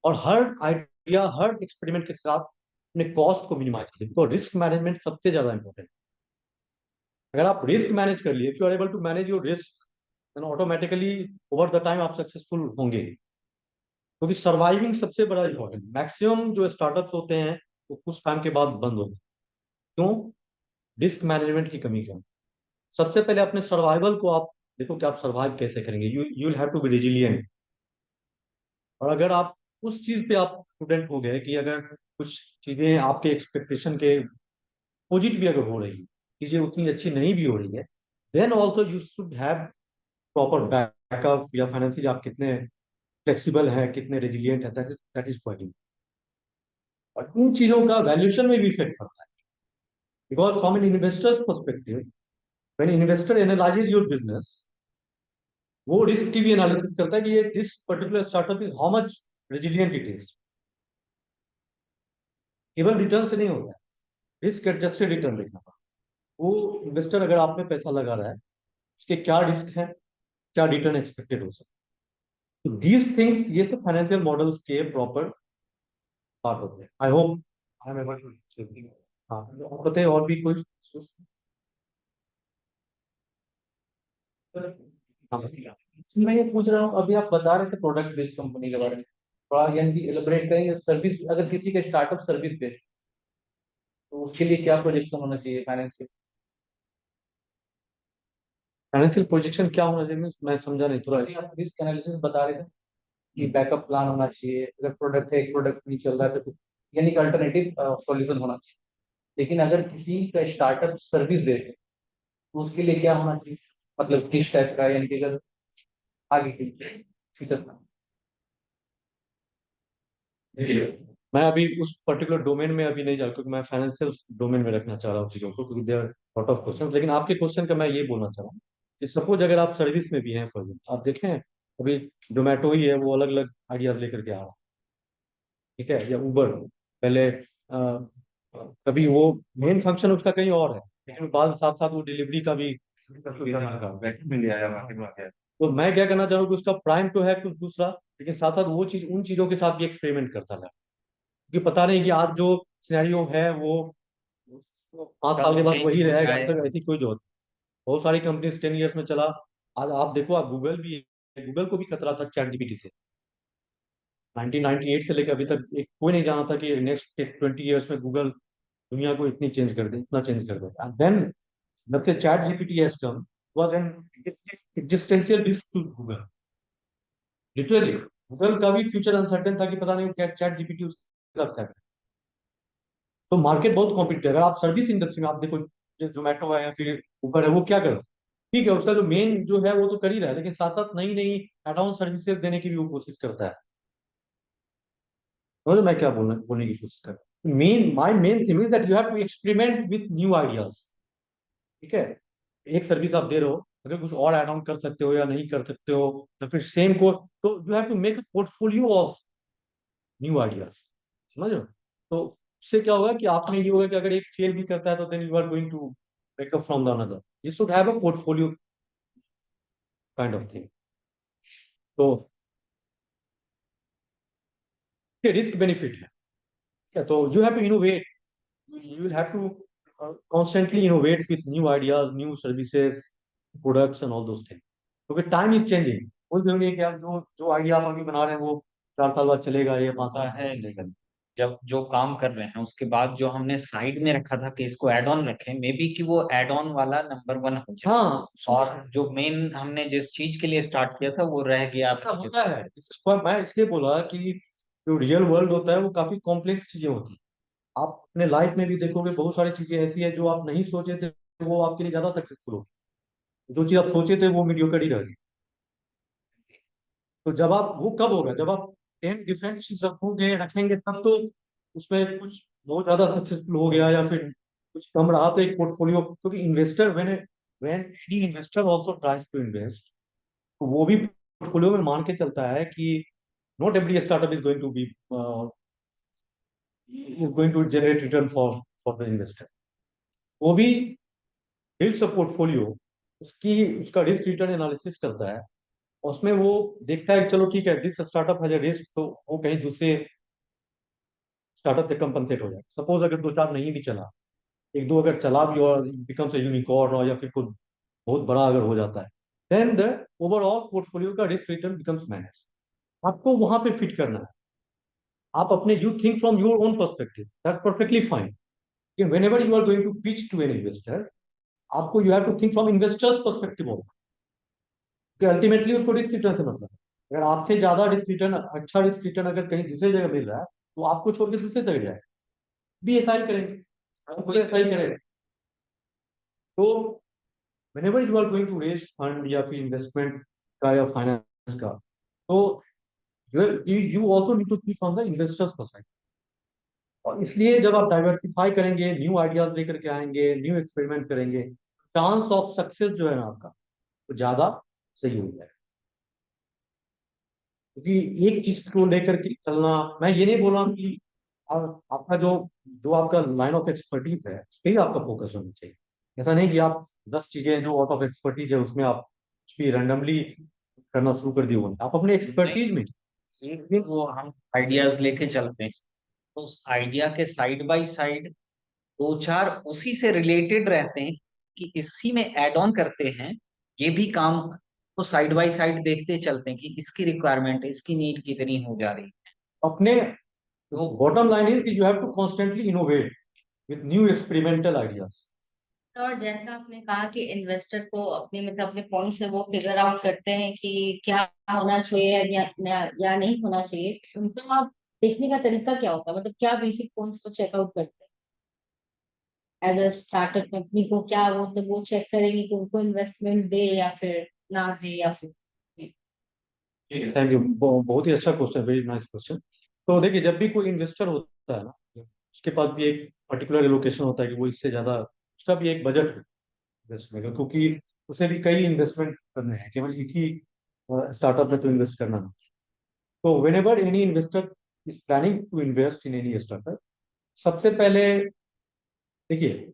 और हर आइडिया, हर एक्सपेरिमेंट के साथ अपने कॉस्ट को मिनिमाइज करें। तो रिस्क मैनेजमेंट सबसे ज्यादा इंपॉर्टेंट। अगर आप रिस्क मैनेज कर लिए, if you are able to manage your risk, then automatically over the time आप सक्सेसफुल होंगे। क्योंकि सर्वाइविंग सबसे बड़ा इंपॉर्टेंट। मैक्सिमम जो स्टार्टअप्स होते हैं वो कुछ टाइम के बाद बंद होते हैं। क्यों? रिस्क मैनेजमेंट की कमी क्यों? सबसे पहले अपने सर्वाइवल को आप देखो कि आप सर्वाइव कैसे करेंगे। You will have to be resilient. और अगर आप उस चीज पे आप स्टूडेंट हो गए कि अगर कुछ चीजें आपके एक्सपेक्टेशन के अपोजिट भी अगर हो रही है, चीजें उतनी अच्छी नहीं भी हो रही है, then also you should have proper backup, या फाइनेंशियली आप कितने फ्लेक्सिबल हैं, कितने रेजिलिएंट है, दैट इज पॉइंट। और इन चीजों का वैल्यूएशन में भी इफेक्ट पड़ता है। Because from an investor's perspective, when investor analyses your business, वो रिस्क की भी एनालिसिस करता है कि ये this particular startup is how much resilient it is. केवल रिटर्न से नहीं होता है, रिस्क एडजस्टेड रिटर्न देखना पड़ता है। वो इन्वेस्टर अगर आप में पैसा लगा रहा है, उसके क्या रिस्क है, क्या रिटर्न एक्सपेक्टेड हो सकता है। तो दीज थिंग्स, ये सब फाइनेंशियल मॉडल्स के प्रॉपर पार्ट होते हैं। I hope I am able to. हाँ, आप बताइए और भी कुछ। हाँ, मैं ये पूछ रहा हूँ, अभी आप बता रहे थे प्रोडक्ट बेस्ड कंपनी के बारे में, थोड़ा यानी कि एलिब्रेट करेंगे। सर्विस, अगर किसी का स्टार्टअप सर्विस बेस्ड, तो उसके लिए क्या प्रोजेक्शन होना चाहिए फाइनेंशियल? फाइनेंशियल प्रोजेक्शन क्या होना चाहिए, मैं समझा नहीं थोड़ा। आप रिस्क एनालिसिस बता रहे थे कि बैकअप प्लान होना चाहिए, अगर प्रोडक्ट है, एक प्रोडक्ट नहीं चल रहा है तो यानी कि अल्टरनेटिव सॉल्यूशन होना चाहिए। लेकिन अगर किसी का स्टार्टअप सर्विस बेस्ड है तो उसके लिए क्या होना चाहिए, मतलब किस टाइप का, यानी कि अगर आगे के लिए इसी तरह। देखिए, मैं अभी उस पर्टिकुलर डोमेन में अभी नहीं जा, क्योंकि मैं फाइनेंशियल डोमेन में रखना चाह रहा हूँ चीजों को, क्योंकि देयर लॉट ऑफ क्वेश्चन। लेकिन आपके क्वेश्चन का मैं ये बोलना चाह रहा हूँ कि सपोज अगर आप सर्विस में भी हैं, फॉर एग्जाम्पल आप देखें अभी जोमेटो ही है, वो अलग अलग आइडियाज लेकर के आ रहा है, ठीक है, या उबर। पहले कभी वो मेन फंक्शन उसका कहीं और है, लेकिन बाद साथ साथ वो डिलीवरी का भी वैक्यूम में ले आया मार्केट में आया। तो मैं क्या करना चाह रहा हूँ कि उसका प्राइम तो है कुछ दूसरा, लेकिन साथ साथ वो चीज उन चीजों के साथ भी एक्सपेरिमेंट करता रहा, क्योंकि पता नहीं कि आज जो सिनेरियो है वो 5 साल के कब बाद चेंज वही हो रहेगा, जाए। तक ऐसी कोई जरूरत नहीं। बहुत सारी कंपनीज 10 ईयर्स में चला। आज आप देखो, आप गूगल भी है, गूगल को भी खतरा था चैट जीपीटी से। 1998 से लेकर अभी तक एक कोई नहीं जानता कि नेक्स्ट 20 ईयर्स में गूगल दुनिया को इतनी चेंज कर दे, इतना चेंज कर दे। एंड देन जब से ChatGPT has come was an existential risk to Google, literally. Google का भी फ्यूचर अनसर्टेन था कि पता नहीं क्या चैट जीपीटी उसके साथ क्या करे। तो मार्केट बहुत कॉम्पिटिटिव है। अगर आप सर्विस इंडस्ट्री में आप देखो, जोमेटो है या फिर उबर है, वो क्या कर, ठीक है उसका जो मेन जो है वो तो कर ही रहा है, लेकिन साथ साथ नई नई एड ऑन सर्विसेज देने की भी वो कोशिश करता है। समझो मैं क्या बोलने की कोशिश कर रहा हूँ। My main thing is that you have to experiment with new ideas, ठीक है। एक सर्विस आप दे रहे हो, अगर कुछ और ऐड ऑन कर सकते हो या नहीं कर सकते हो, तो फिर सेम को, तो you have to make a portfolio of new ideas, समझ रहे हो। तो उससे क्या होगा कि आप में ये होगा कि अगर एक फेल भी करता है तो then you are going to make up from the another. You should have a portfolio kind of thing. तो ये रिस्क बेनिफिट है, ठीक है? तो you have to innovate, you will have to constantly innovate with new ideas, new services, products and all those things. क्योंकि time is changing. कोई जरूरी है कि आप जो जो आइडिया आप अभी बना रहे हैं वो 4 साल बाद चलेगा या 5 साल होता है बाद चलेगा। जब जो काम कर रहे हैं उसके बाद जो हमने साइड में रखा था कि इसको ऐड ऑन रखें, मे बी कि वो ऐड ऑन वाला नंबर 1 हो जाए, हाँ, और जो मेन हमने जिस चीज के लिए स्टार्ट किया था वो रह गया। ऐसा होता है। मैं इसलिए बोला कि जो रियल वर्ल्ड होता है वो काफी कॉम्प्लेक्स चीजें होती हैं। आप अपने लाइफ में भी देखोगे बहुत सारी चीजें ऐसी है जो आप नहीं सोचे थे, वो आपके लिए ज्यादा सक्सेसफुल हो। जो चीज आप सोचे थे वो मीडियोकर ही रह गई। तो जब आप, वो कब होगा जब आप 10 डिफरेंट चीज रखोगे रखेंगे, तब तो उसमें कुछ बहुत ज्यादा सक्सेसफुल हो गया या फिर कुछ कम रहा तो एक पोर्टफोलियो। क्योंकि investor when when any investor also tries to invest, तो वो भी पोर्टफोलियो में मान के चलता है कि not every startup is going to generate return for the investor. वो भी बिल्ड्स अ पोर्टफोलियो, उसकी उसका रिस्क रिटर्न एनालिसिस करता है। उसमें वो देखता है कि चलो ठीक है, this startup has a risk, तो वो कहीं दूसरे स्टार्टअप से कंपनसेट हो जाए। सपोज अगर दो चार नहीं भी चला, एक दो अगर चला भी और बिकम्स अ यूनिकॉर्न और या फिर कुछ बहुत बड़ा अगर हो जाता है, देन द ओवरऑल पोर्टफोलियो का रिस्क रिटर्न बिकम्स मैनेज। आपको वहां पे फिट करना है। आप अपने, you think from your own perspective, that perfectly fine. Whenever you are going to pitch to an investor, आपको you have to think from investors perspective also, कि ultimately उसको रिस्क रिटर्न से मतलब है। अगर आपसे ज्यादा रिस्क रिटर्न, अच्छा रिस्क रिटर्न अगर कहीं दूसरी जगह मिल रहा है, तो आपको छोड़ के दूसरे जगह जाए, भी ऐसा ही करेंगे, हम खुद ऐसा ही करेंगे। तो whenever you are going to raise fund या फिर इन्वेस्टमेंट का या फाइनेंस का, तो you also need to think on the investors perspective। और इसलिए जब आप डाइवर्सिफाई करेंगे, न्यू आइडियाज लेकर के आएंगे, न्यू एक्सपेरिमेंट करेंगे, चांस ऑफ सक्सेस जो है ना आपका, वो ज्यादा सही हो जाएगा। क्योंकि एक चीज को लेकर के चलना, मैं ये नहीं बोल रहा हूँ कि आपका जो जो आपका लाइन ऑफ एक्सपर्टीज है उस पर ही आपका फोकस होना चाहिए। ऐसा नहीं कि आप 10 चीजें जो आउट ऑफ एक्सपर्टीज है उसमें आप कुछ भी रैंडमली करना शुरू कर दिए। आप अपने एक्सपर्टीज में, एक दिन वो हम आइडियाज लेके चलते हैं, तो उस आइडिया के साइड बाय साइड दो चार उसी से रिलेटेड रहते हैं कि इसी में ऐड ऑन करते हैं, ये भी काम तो साइड बाय साइड देखते चलते हैं कि इसकी रिक्वायरमेंट, इसकी नीड कितनी हो जा रही है। अपने तो बॉटम लाइन इज कि you have to constantly innovate with new experimental ideas. और जैसा आपने कहा कि इन्वेस्टर को अपने मतलब अपने पॉइंट से वो फिगर आउट करते हैं कि क्या होना चाहिए या नहीं होना चाहिए, उनका आप देखने का तरीका क्या होता है, मतलब क्या बेसिक पॉइंट्स को चेकआउट करते हैं एज अ स्टार्टअप कंपनी को? क्या वो चेक करेंगे कि उनको इन्वेस्टमेंट दे या फिर ना दे या फिर? थैंक यू, बहुत ही अच्छा क्वेश्चन, वेरी नाइस क्वेश्चन। तो देखिए, जब भी कोई इन्वेस्टर होता है ना, उसके पास भी एक पर्टिकुलर एलोकेशन होता है कि वो इससे ज्यादा, उसका भी एक बजट है इन्वेस्टमेंट का। क्योंकि उसे भी कई इन्वेस्टमेंट करने हैं, केवल एक ही स्टार्टअप में तो इन्वेस्ट करना नहीं। तो whenever any investor is planning to invest in any startup, सबसे पहले देखिए,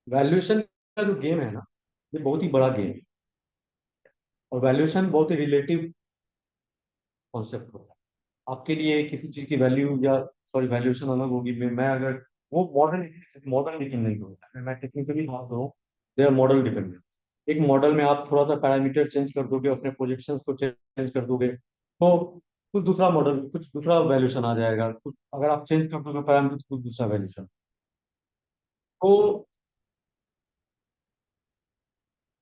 वैल्यूएशन का जो गेम है ना, ये बहुत ही बड़ा गेम है, और वैल्यूएशन बहुत ही रिलेटिव कॉन्सेप्ट होता है। आपके लिए किसी चीज की वैल्यू या सॉरी वैल्यूएशन अलग होगी। मैं अगर वो मॉडल मॉडल लेकिन नहीं होता है, मैं टेक्निकली बात करूँ, दे आर मॉडल डिपेंडेंट। एक मॉडल में आप थोड़ा सा पैरामीटर चेंज कर दोगे, अपने प्रोजेक्शंस को चेंज कर दोगे, तो कुछ दूसरा मॉडल, कुछ दूसरा वैल्यूएशन आ जाएगा। कुछ अगर आप चेंज कर दोगे पैरामीटर, कुछ दूसरा वैल्यूएशन। तो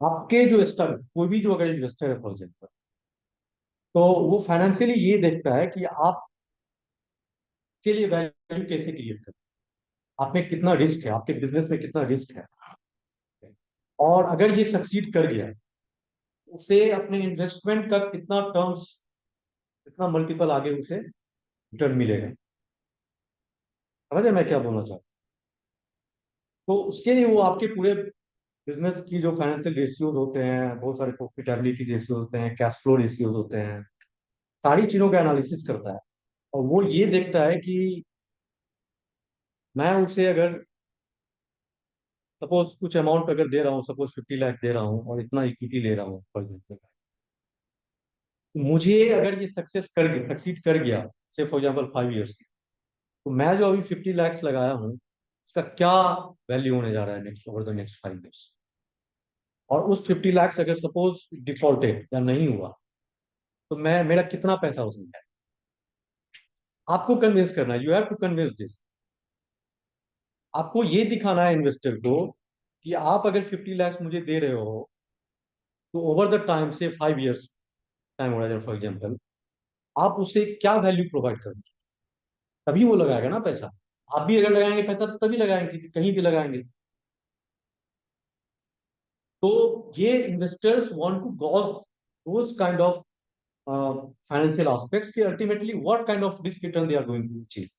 आपके जो स्टार कोई भी जो अगर इन्वेस्टर है फॉर एग्जाम्पल, तो वो फाइनेंशियली ये देखता है कि आपके लिए वैल्यू कैसे क्रिएट कर, आप में कितना रिस्क है, आपके बिजनेस में कितना रिस्क है, और अगर ये सक्सीड कर गया, उसे अपने इन्वेस्टमेंट का कितना टर्म्स, कितना मल्टीपल आगे उसे रिटर्न मिलेगा। समझे मैं क्या बोलना चाहता हूँ? तो उसके लिए वो आपके पूरे बिजनेस की जो फाइनेंशियल रेशियोज होते हैं, बहुत सारे प्रॉफिटेबिलिटी रेशियोज होते हैं, कैश फ्लो रेशियोज होते हैं, सारी चीजों का एनालिसिस करता है। और वो ये देखता है कि मैं उसे अगर सपोज कुछ अमाउंट अगर दे रहा हूँ, सपोज 50 लाख दे रहा हूँ और इतना इक्विटी ले रहा हूँ फॉर एग्जाम्पल, मुझे अगर ये सक्सीड कर गया, से फॉर एग्जाम्पल 5 इयर्स, तो मैं जो अभी 50 लाख लगाया हूँ, उसका क्या वैल्यू होने जा रहा है next over the next 5 years. और उस 50 लाख अगर सपोज डिफॉल्टेड या नहीं हुआ, तो मैं मेरा कितना पैसा उसमें है। आपको कन्विंस करना है, you have to convince this. आपको ये दिखाना है इन्वेस्टर को कि आप अगर 50 लाख मुझे दे रहे हो, तो ओवर द टाइम से 5 years time horizon for example, आप उसे क्या वैल्यू प्रोवाइड कर, तभी वो लगाएगा ना पैसा। आप भी अगर लगाएंगे पैसा तो तभी लगाएंगे, कहीं भी लगाएंगे। तो ये investors want to gauge those kind of financial aspects कि ultimately what kind of risk return they are going to achieve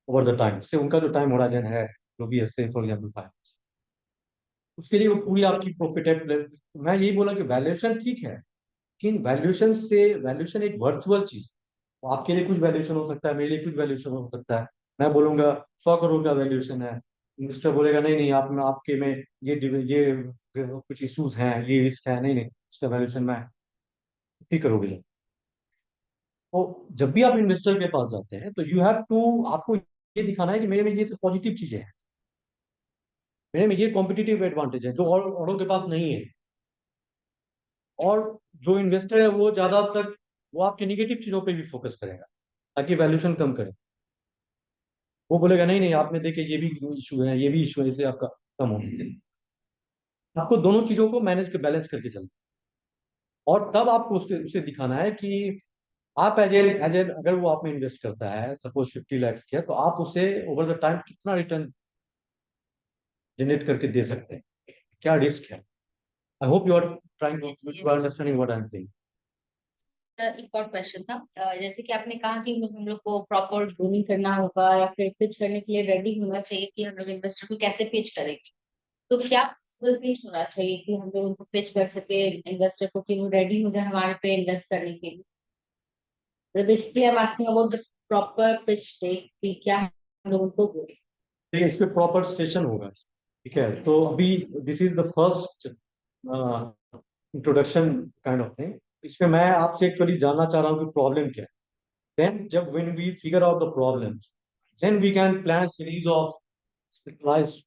over the time, से उनका जो टाइम होराइजन है, जो भी है, से फॉर एग्जाम्पल 5, उसके लिए वो पूरी आपकी प्रॉफिटेबल। मैं यही बोला कि वैल्यूएशन ठीक है, लेकिन वैल्यूएशन एक वर्चुअल चीज। तो आपके लिए कुछ वैल्यूएशन हो सकता है, मेरे लिए कुछ वैल्यूएशन हो सकता है। मैं बोलूंगा 100 करोड़ का वैल्यूएशन है, मिनिस्टर बोलेगा नहीं नहीं, आप में आपके में ये कुछ इश्यूज हैं, ये रिस्क है, नहीं नहीं इसका वैल्यूएशन मैं 50 करोड़ ले। तो जब भी आप इन्वेस्टर के पास जाते हैं, तो यू हैव टू, आपको ये दिखाना है कि मेरे में ये पॉजिटिव चीजें हैं, मेरे में ये कॉम्पिटिटिव एडवांटेज है जो और औरों के पास नहीं है। और जो इन्वेस्टर है वो ज्यादातर वो आपके निगेटिव चीजों पे भी फोकस करेगा ताकि वैल्यूएशन कम करे। वो बोलेगा नहीं नहीं, आपने देखे ये भी इशू है, ये भी इशू है, इससे आपका कम हो। आपको दोनों चीजों को मैनेज कर बैलेंस करके चलना, और तब आपको उसे दिखाना है कि आप एज एन अगर वो आप में इन्वेस्ट करता है सपोज 50 लाख किया, तो आप उसे ओवर द टाइम कितना रिटर्न जनरेट करके दे सकते हैं, क्या रिस्क है। I hope you are trying Yes, yes. To understanding what I am saying. एक और क्वेश्चन था, जैसे कि आपने कहा कि हम लोग को प्रॉपर ग्रूमिंग करना होगा या फिर पिच करने के लिए रेडी होना चाहिए कि हम लोग इन्वेस्टर को कैसे पिच करेंगे। तो क्या पिच होना चाहिए कि हम लोग उनको पिच कर सके इन्वेस्टर को कि वो रेडी हो जाए हमारे पे इन्वेस्ट करने के लिए। तो basically I am asking about the proper pitch deck कि क्या हम लोग उनको बोले। ठीक है, इस पे प्रॉपर सेशन होगा, ठीक है। तो अभी this is the first introduction kind of thing. इसमें मैं आपसे एक्चुअली जानना चाह रहा हूँ कि प्रॉब्लम क्या है। Then जब when we figure out the problems, then we can plan series of specialized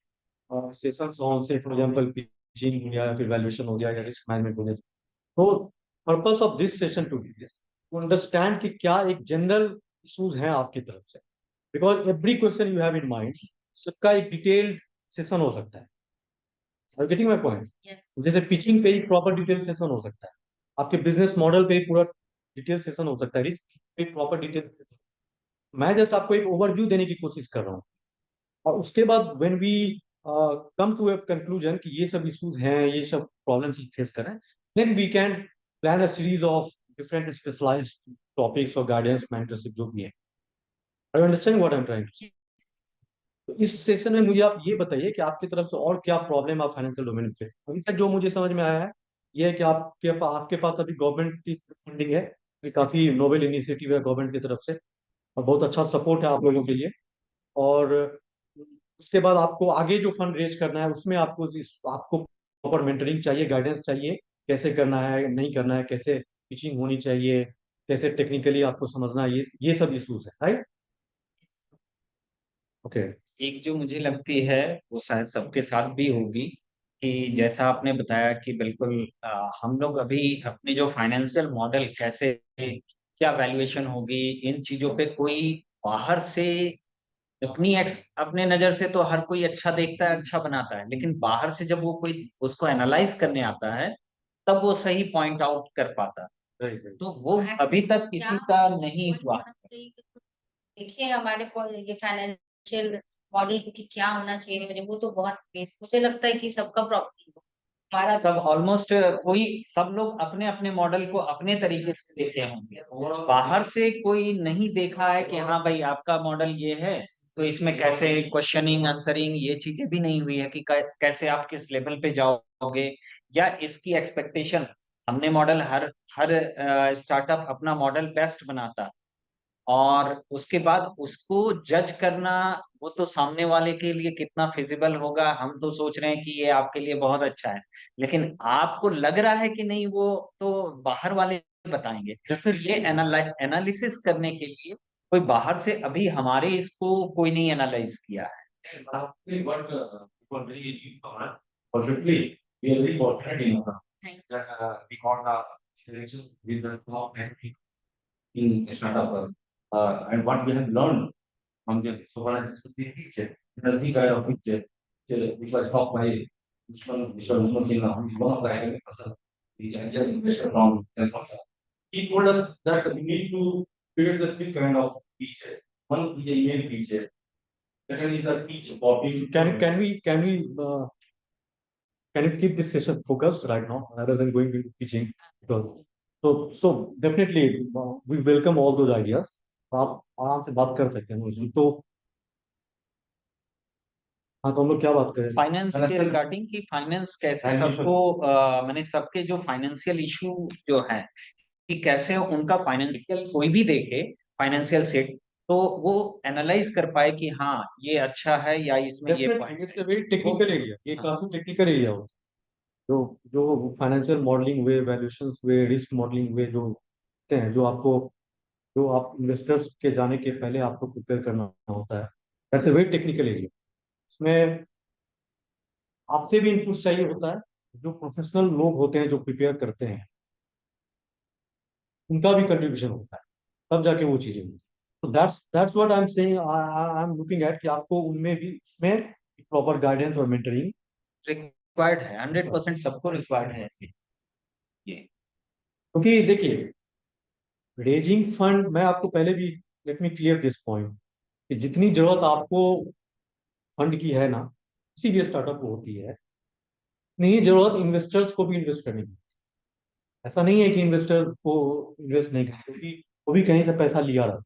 sessions on, say for example pitching या फिर valuation हो गया या risk management हो गया। तो purpose of this session to be this to understand कि क्या एक general issues हैं आपकी तरफ से, because every question you have in mind सबका एक detailed session हो सकता है। Are you getting my point? Yes. जैसे पिचिंग पे एक प्रॉपर डिटेल सेशन हो सकता है, आपके बिजनेस मॉडल पे पूरा डिटेल सेशन हो सकता है, रिस्क पे प्रॉपर डिटेल। मैं जस्ट आपको एक ओवरव्यू देने की कोशिश कर रहा हूँ, और उसके बाद when we come to a conclusion कि ये सब इश्यूज हैं, ये सब प्रॉब्लम्स फेस कर रहे हैं, then we can plan a series of different specialised topics और गाइडेंस मेंटरशिप जो भी है। I understand what I am trying to say. तो इस सेशन में मुझे आप ये बताइए कि आपकी तरफ से और क्या प्रॉब्लम आप फाइनेंशियल डोमेन से अभी तक जो मुझे समझ में आया है, ये है कि आपके पास अभी गवर्नमेंट की फंडिंग है, ये काफी नोबेल इनिशिएटिव है गवर्नमेंट की तरफ से, और बहुत अच्छा सपोर्ट है आप लोगों के लिए। और उसके बाद आपको आगे जो फंड रेज करना है उसमें आपको प्रॉपर मेंटरिंग चाहिए, गाइडेंस चाहिए, कैसे करना है नहीं करना है, कैसे टीचिंग होनी चाहिए, कैसे टेक्निकली आपको समझना है, ये सब इश्यूज है, राइट? ओके। एक जो मुझे लगती है वो शायद सबके साथ भी होगी, कि जैसा आपने बताया कि बिल्कुल हम लोग अभी अपने जो फाइनेंशियल मॉडल कैसे, क्या वैल्यूएशन होगी, इन चीजों पे कोई बाहर से अपने नजर से तो हर कोई अच्छा देखता है, अच्छा बनाता है, लेकिन बाहर से जब वो कोई उसको एनालाइज करने आता है तब वो सही पॉइंट आउट कर पाता है। Right right. तो वो अभी तक किसी का नहीं हुआ। देखिए हमारे को ये फाइनेंशियल मॉडल की क्या होना चाहिए मुझे वो तो बहुत मुझे लगता है कि सबका प्रॉब्लम हमारा सब ऑलमोस्ट कोई, सब लोग अपने अपने मॉडल को अपने तरीके से देखे होंगे, बाहर से कोई नहीं देखा है कि हाँ भाई आपका मॉडल ये है, तो इसमें कैसे क्वेश्चनिंग आंसरिंग ये चीजें भी नहीं हुई है कि कैसे आप किस लेवल पे जाओगे, या इसकी एक्सपेक्टेशन। हमने मॉडल हर हर स्टार्टअप अपना मॉडल बेस्ट बनाता है, और उसके बाद उसको जज करना वो तो सामने वाले के लिए कितना फिजिबल होगा, हम तो सोच रहे हैं कि ये आपके लिए बहुत अच्छा है, लेकिन आपको लग रहा है कि नहीं, वो तो बाहर वाले बताएंगे। तो ये एनालिसिस करने के लिए कोई बाहर से अभी हमारे इसको कोई नहीं एनालाइज किया है। Fortunately, we are very fortunate enough that we got the relations with the top management in startup. And what we have learned from the so far as especially teacher, the kind of teacher, which was taught by Mr. Singh, who is one of the academic person, the angel investor from California. He told us that we need to create the three kind of teacher. One is the email teacher. Second is the teacher for people. Can you keep this session focused right now rather than going into teaching? Because so definitely we welcome all those ideas. आप आराम से बात कर सकते हैं उसमें। तो हाँ, तो हम लोग क्या बात करें? फाइनेंस के रिगार्डिंग की फाइनेंस कैसे सबको मैंने सबके जो फाइनेंशियल इशू जो है कि कैसे उनका फाइनेंशियल कोई भी देखे फाइनेंशियल सेट, तो वो एनालाइज कर पाए कि हाँ ये अच्छा है या इसमें ये it's a very technical area, ये काफी टेक्निकल एरिया होता है। जो फाइनेंशियल मॉडलिंग हुए, वैल्यूएशंस हुए, रिस्क मॉडलिंग हुए, जो होते हैं, जो आप इन्वेस्टर्स के जाने के पहले आपको प्रिपेयर करना होता है, that's a very technical area. इसमें आपसे भी इनपुट चाहिए होता है, जो प्रोफेशनल लोग होते हैं जो प्रिपेयर करते हैं उनका भी कंट्रीब्यूशन होता है, तब जाके वो चीजें होती हैं। तो that's what I am saying, I am looking at कि आपको उनमें भी उसमें प्रॉपर गाइडेंस और मेंटरिंग रिक्वायर्ड है, 100% सबको रिक्वायर्ड है ये। क्योंकि देखिए, रेजिंग फंड, मैं आपको पहले भी, let me clear this point, कि जितनी जरूरत आपको फंड की है ना, किसी भी स्टार्टअप को होती है, नहीं जरूरत इन्वेस्टर्स को भी इन्वेस्ट करने की। ऐसा नहीं है कि इन्वेस्टर को इन्वेस्ट नहीं करना, क्योंकि वो भी कहीं से पैसा लिया रहा,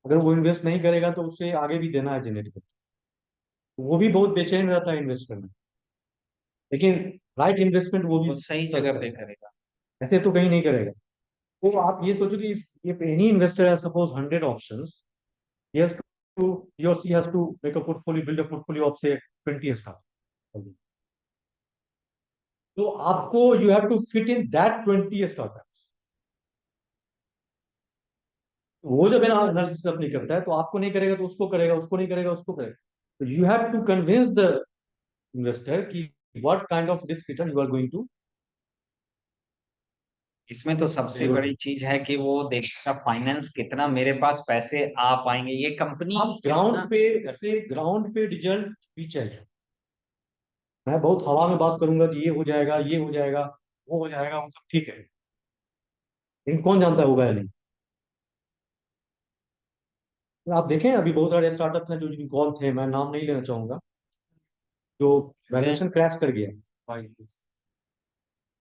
अगर वो इन्वेस्ट नहीं करेगा तो उसे आगे भी देना है जेनेटिक, वो भी बहुत बेचैन रहता है इन्वेस्ट करने, लेकिन राइट इन्वेस्टमेंट वो भी वो सही जगह पे करेगा। ऐसे तो कहीं नहीं करेगा। तो आप ये सोचो कि if any investor has suppose 100 options, he has he or she has to make a portfolio, build a portfolio of say 20 stocks. तो आपको you have to fit in that 20 startups. वो जब एनालिसिस नहीं करता है तो आपको नहीं करेगा तो उसको करेगा, उसको नहीं करेगा उसको करेगा। तो you have to convince the investor कि what kind of risk return you are going to. इसमें तो सबसे बड़ी चीज है कि वो देखेगा फाइनेंस कितना मेरे पास पैसे आ पाएंगे, ये कंपनी आप ग्राउंड पे रिजल्ट भी चाहिए। मैं बहुत हवा में बात करूंगा कि ये हो जाएगा, ये हो जाएगा, वो हो जाएगा, वो सब ठीक है, लेकिन कौन जानता होगा या नहीं। आप देखें अभी बहुत सारे स्टार्टअप हैं जो कॉल थे, मैं नाम नहीं लेना चाहूंगा, जो वैल्यूएशन क्रैश कर गया।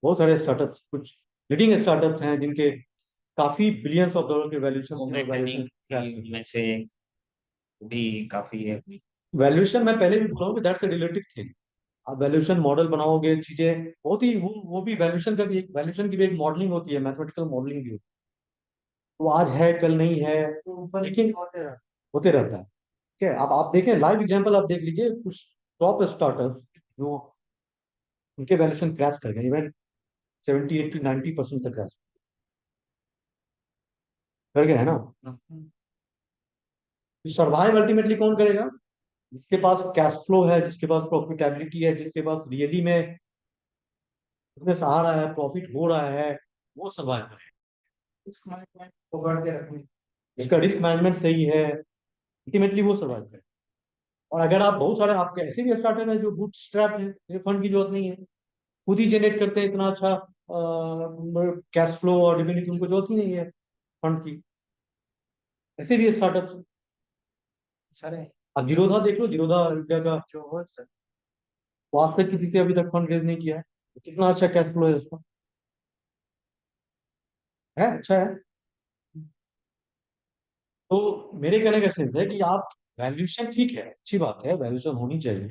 बहुत सारे स्टार्टअप्स, कुछ लीडिंग स्टार्टअप्स हैं जिनके काफी बिलियंस ऑफ डॉलर के वैल्यूएशन में से भी काफी है। वैल्यूएशन मैं पहले भी बोला हूँ कि दैट्स अ रिलेटिव थिंग। आप वैल्यूएशन मॉडल बनाओगे, चीजें बहुत ही वो भी वैल्यूएशन का भी एक वैल्यूएशन की भी एक मॉडलिंग होती है, मैथमेटिकल मॉडलिंग भी होती है। वो आज है कल नहीं है, लेकिन होते रहता है। ठीक है, अब आप देखें लाइव एग्जांपल, आप देख लीजिए कुछ टॉप स्टार्टअप जो उनके वैल्यूएशन क्रैश कर गए, इवन 70 80 90% तक क्रैश कर गए, है ना। सर्वाइव अल्टीमेटली कौन करेगा? जिसके पास कैश फ्लो है, जिसके पास प्रॉफिटेबिलिटी है, जिसके पास रियली में बिजनेस आ रहा है, प्रॉफिट हो रहा है, वो सर्वाइव करेगा। पकड़ के रखने, जिसका रिस्क मैनेजमेंट सही है, अल्टीमेटली वो सर्वाइव करेगा। और अगर आप बहुत सारे आपके ऐसे भी स्टार्टअप है जो बूट स्ट्रैप है, फंड की जरूरत नहीं है, खुद ही जनरेट करते हैं इतना अच्छा कैश फ्लो और रेवेन्यू की उनको जरूरत ही नहीं है फंड की, ऐसे भी स्टार्टअप। सर अब जीरोधा देख लो, जीरोधा इंडिया का वो आज तक किसी से अभी तक फंड रेज नहीं किया है, कितना अच्छा कैश फ्लो है उसका, है अच्छा है। तो मेरे कहने का सेंस है कि आप वैल्यूएशन ठीक है, अच्छी बात है, वैल्यूएशन होनी चाहिए,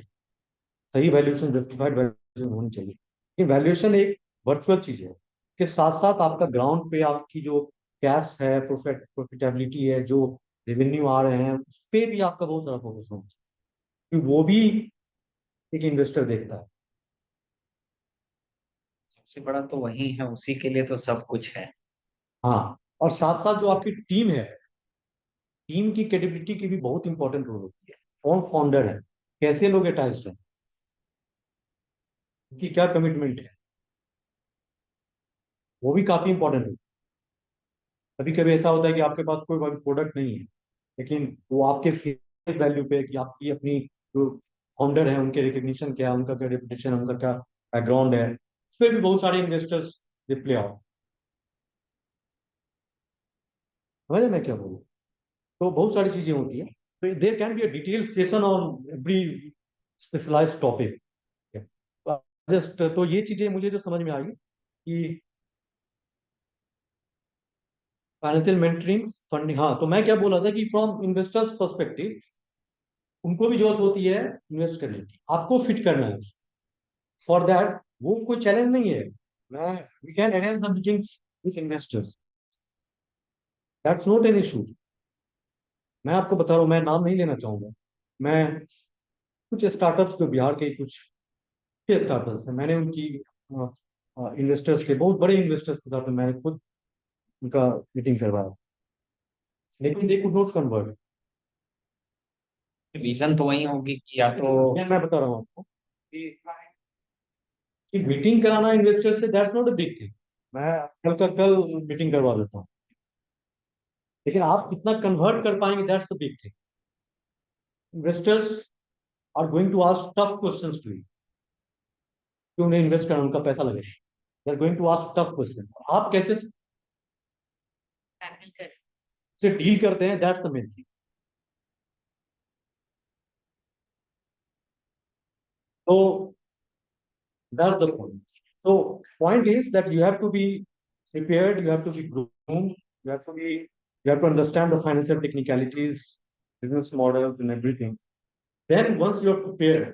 सही वैल्यूएशन, जस्टिफाइड वैल्यूएशन होनी चाहिए, लेकिन वैल्यूएशन एक वर्चुअल चीज है, के साथ साथ आपका ग्राउंड पे आपकी जो कैश है, प्रॉफिटेबिलिटी है, जो रेवेन्यू आ रहे हैं, उस पे भी आपका बहुत सारा फोकस होना चाहिए, क्योंकि वो भी एक इन्वेस्टर देखता है। सबसे बड़ा तो वही है, उसी के लिए तो सब कुछ है। हाँ, और साथ साथ जो आपकी टीम है, टीम की कैपेबिलिटी की भी बहुत इंपॉर्टेंट रोल होती है। कौन फाउंडर है, कैसे लोग अटैच्ड हैं, उनकी क्या कमिटमेंट है, वो भी काफी इंपॉर्टेंट है। कभी कभी ऐसा होता है कि आपके पास कोई प्रोडक्ट नहीं है, लेकिन वो आपके फेस वैल्यू पे, कि आपकी अपनी जो फाउंडर है उनके रिकग्निशन क्या है, उनका क्या रेपुटेशन है, उनका क्या बैकग्राउंड है, उस पर भी बहुत सारे इन्वेस्टर्स दे प्ले आउट। समझे मैं क्या बोलूँ? तो बहुत सारी चीजें होती है, तो there can be a detail session on every specialised topic. Just तो ये चीजें मुझे जो समझ में आई कि फाइनेंशियल मेंटरिंग, फंडिंग, हाँ, तो मैं क्या बोला था कि फ्रॉम इन्वेस्टर्स पर्सपेक्टिव उनको भी जरूरत होती है इन्वेस्ट करने की, आपको फिट करना है। फॉर दैट वो कोई चैलेंज नहीं है, मैं we can arrange the meetings with investors, that's not an issue. मैं आपको बता रहा हूँ, मैं नाम नहीं लेना चाहूंगा, मैं कुछ स्टार्टअप्स जो बिहार के कुछ स्टार्टअप्स हैं, मैंने उनकी इन्वेस्टर्स के, बहुत बड़े इन्वेस्टर्स के साथ में मैंने खुद उनका मीटिंग करवाया, लेकिन they could not convert. Reason तो वही होगी कि या तो मैं बता रहा हूँ आपको कि मीटिंग कराना इन्वेस्टर से that's not a big thing, मैं कल का कल मीटिंग करवा देता हूँ, लेकिन आप कितना कन्वर्ट कर पाएंगे, that's the big thing. Investors are going to ask tough questions to you, कि उन्हें इन्वेस्ट करना, उनका पैसा लगेगा, they are going to ask tough question, आप कैसे टैकल कर सकते से डील करते हैं, दैट्स द मेन थिंग। तो that's the point. So point is that you have to be prepared, you have to be groomed, you have to be, you have to understand the financial technicalities, business models and everything. Then once you are prepared,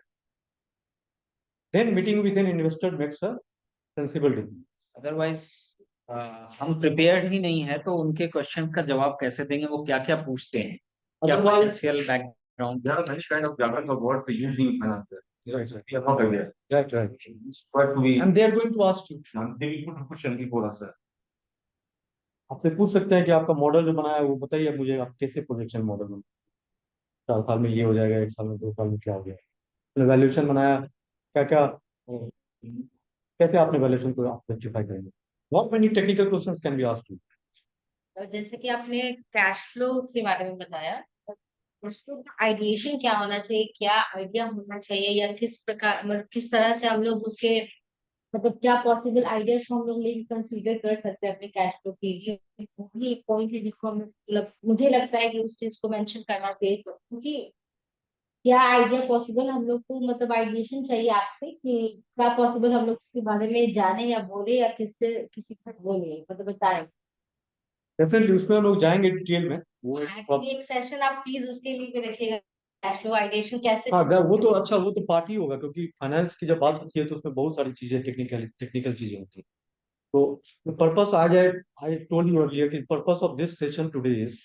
then meeting with an investor makes a sensible decision. Otherwise हम prepared ही नहीं है तो उनके question का जवाब कैसे देंगे, वो क्या क्या पूछते हैं, क्या Otherwise, financial background. There are many kind of jargon of words they use in finance. right, right, We are not aware. right. It's quite to be, And they are going to ask you. and they will put a question before us. आपसे पूछ सकते हैं कि आपका model जो बनाया है वो बताइए मुझे, आप कैसे प्रोजेक्शन मॉडल में 4 साल में ये हो जाएगा, 1 साल में 2 साल में क्या हो गया, वैल्यूएशन बनाया, क्या क्या, कैसे आपने वैल्यूएशन को आप जस्टिफाई करेंगे, not many technical questions can be asked you. हैं। और जैसे कि आपने कैश फ्लो के बारे में बताया, कैश फ्लो का आइडिएशन क्या होना चाहिए, क्या आइडिया होना चाहिए, या किस प्रकार, मतलब किस तरह से हम लोग उसके, मतलब क्या पॉसिबल आइडियाज को हम लोग लेके कंसीडर कर सकते हैं अपने कैश फ्लो के लिए। वो भी एक पॉइंट है जिसको हम, मतलब मुझे लगता है कि उस चीज को मेंशन करना चाहिए, क्योंकि क्या आइडिया पॉसिबल हम लोग को, मतलब आइडिएशन चाहिए आपसे कि क्या पॉसिबल हम लोग इसके बारे में जाने या बोले, या किससे किसी को बोले, मतलब बताएं। डेफिनेटली उसमें हम लोग जाएंगे डिटेल में, वो एक्चुअली एक सेशन आप प्लीज उसके लिए भी रखिएगा कैश फ्लो आइडिएशन कैसे? हाँ वो तो अच्छा, वो तो पार्ट ही होगा, क्योंकि फाइनेंस की जब बात होती है तो उसमें बहुत सारी चीजें टेक्निकल चीजें होती है। तो पर्पस आ जाए, आई टोल्ड यू अर्लियर कि purpose of this session today is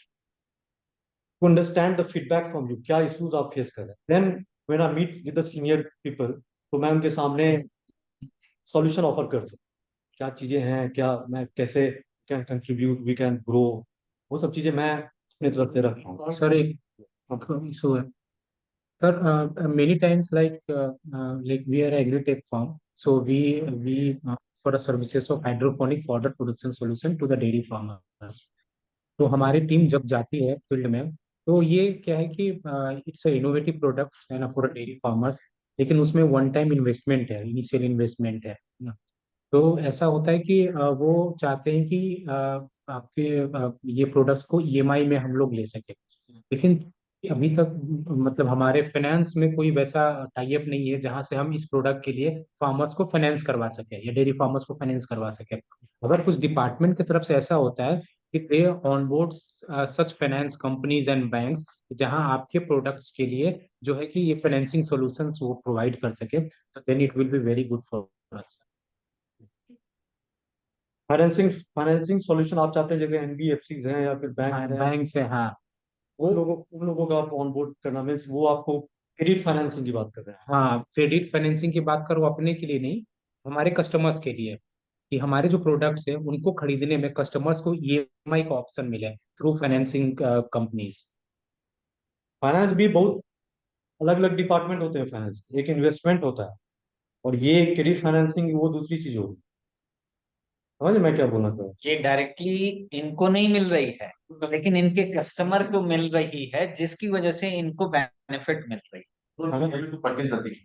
to understand the feedback from you, क्या इश्यूज आप फेस कर रहे हैं। Then when I meet with the senior people, तो मैं उनके सामने सॉल्यूशन ऑफर कर दूँ, क्या चीजें हैं, क्या मैं कैसे can contribute, we can grow, वो सब चीजें मैं अपनी तरफ से रखता हूँ। सर एक इशू है sir, many times like we are agri-tech firm, so we for the services of hydroponic fodder production solution to the dairy farmers. तो हमारी टीम जब जाती है फील्ड में, तो ये क्या है कि इट्स इनोवेटिव प्रोडक्ट्स है ना फॉर डेयरी फार्मर्स, लेकिन उसमें वन टाइम इन्वेस्टमेंट है, इनिशियल इन्वेस्टमेंट है ना। तो ऐसा होता है कि वो चाहते हैं कि आपके ये प्रोडक्ट्स को ईएमआई में हम लोग ले सके, लेकिन अभी तक मतलब हमारे फाइनेंस में कोई वैसा टाई अप नहीं है जहां से हम इस प्रोडक्ट के लिए फार्मर्स को फाइनेंस करवा सके या डेयरी फार्मर्स को फाइनेंस करवा सके। अगर कुछ डिपार्टमेंट की तरफ से ऐसा होता है कि they onboard such finance companies and banks, जहां आपके प्रोडक्ट्स के लिए जो है कि ये फाइनेंसिंग सॉल्यूशंस वो प्रोवाइड कर सके, तो then it will be very good for us. Financing solution आप चाहते हैं, जगह एनबीएफसी हैं या फिर बैंक हैं, बैंक से, हाँ। उन लोगों का आप ऑनबोर्ड करना, मीन्स वो आपको क्रेडिट फाइनेंसिंग की बात कर रहे हैं। हाँ, क्रेडिट फाइनेंसिंग की बात करो, अपने के लिए नहीं, हमारे कस्टमर्स के लिए, कि हमारे जो प्रोडक्ट्स हैं उनको खरीदने में कस्टमर्स को ईएमआई का ऑप्शन मिले थ्रू फाइनेंसिंग कंपनीज। फाइनेंस भी बहुत अलग अलग डिपार्टमेंट होते हैं। फाइनेंस एक इन्वेस्टमेंट होता है, और ये क्रेडिट फाइनेंसिंग वो दूसरी चीज होगी। समझ मैं क्या बोलना चाह रहा हूँ? ये डायरेक्टली इनको नहीं मिल रही है, लेकिन इनके कस्टमर को मिल रही है, जिसकी वजह से इनको बेनिफिट मिल रही है।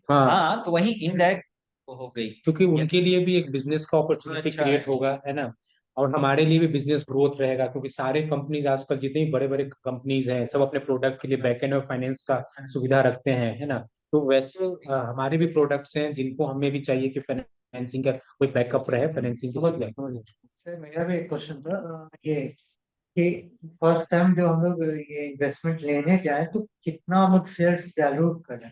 हाँ, हाँ, तो वही इनडायरेक्ट हो गई। क्योंकि उनके लिए भी एक बिजनेस का अपॉर्चुनिटी अच्छा क्रिएट है। होगा, है ना। और हमारे लिए भी बिजनेस ग्रोथ रहेगा, क्योंकि सारे कंपनीज आजकल जितने भी बड़े बड़े कंपनीज हैं सब अपने प्रोडक्ट के लिए बैकएंड और फाइनेंस का सुविधा रखते हैं, है ना। तो वैसे हमारे भी प्रोडक्ट्स हैं जिनको हमें भी चाहिए कि फाइनेंसिंग का कोई बैकअप रहे, फाइनेंसिंग की सुविधा। सर मेरा भी एक क्वेश्चन था, ये कि फर्स्ट टाइम जो हम लोग ये इन्वेस्टमेंट लेने जाए तो कितना हम लोग शेयर्स डाइल्यूट करें,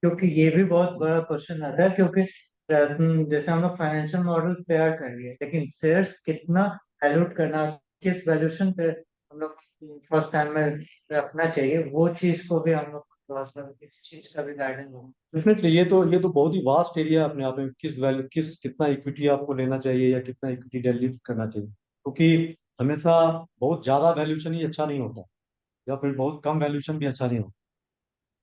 क्योंकि ये भी बहुत बड़ा क्वेश्चन आता है, क्योंकि जैसे हम लोग फाइनेंशियल मॉडल तैयार कर लिए, लेकिन शेयर्स कितना डाइल्यूट करना, किस वैल्यूएशन पे हम लोग फर्स्ट टाइम में रखना चाहिए, वो चीज को भी हम लोग थोड़ा सा इस चीज का भी गाइडेंस हो। डेफिनेटली ये तो बहुत ही वास्ट एरिया है अपने आप में, कितना इक्विटी आपको लेना चाहिए या कितना इक्विटी डाइल्यूट करना चाहिए, क्योंकि हमेशा बहुत ज्यादा वैल्यूएशन ही अच्छा नहीं होता, या फिर बहुत कम वैल्यूएशन भी अच्छा नहीं होता।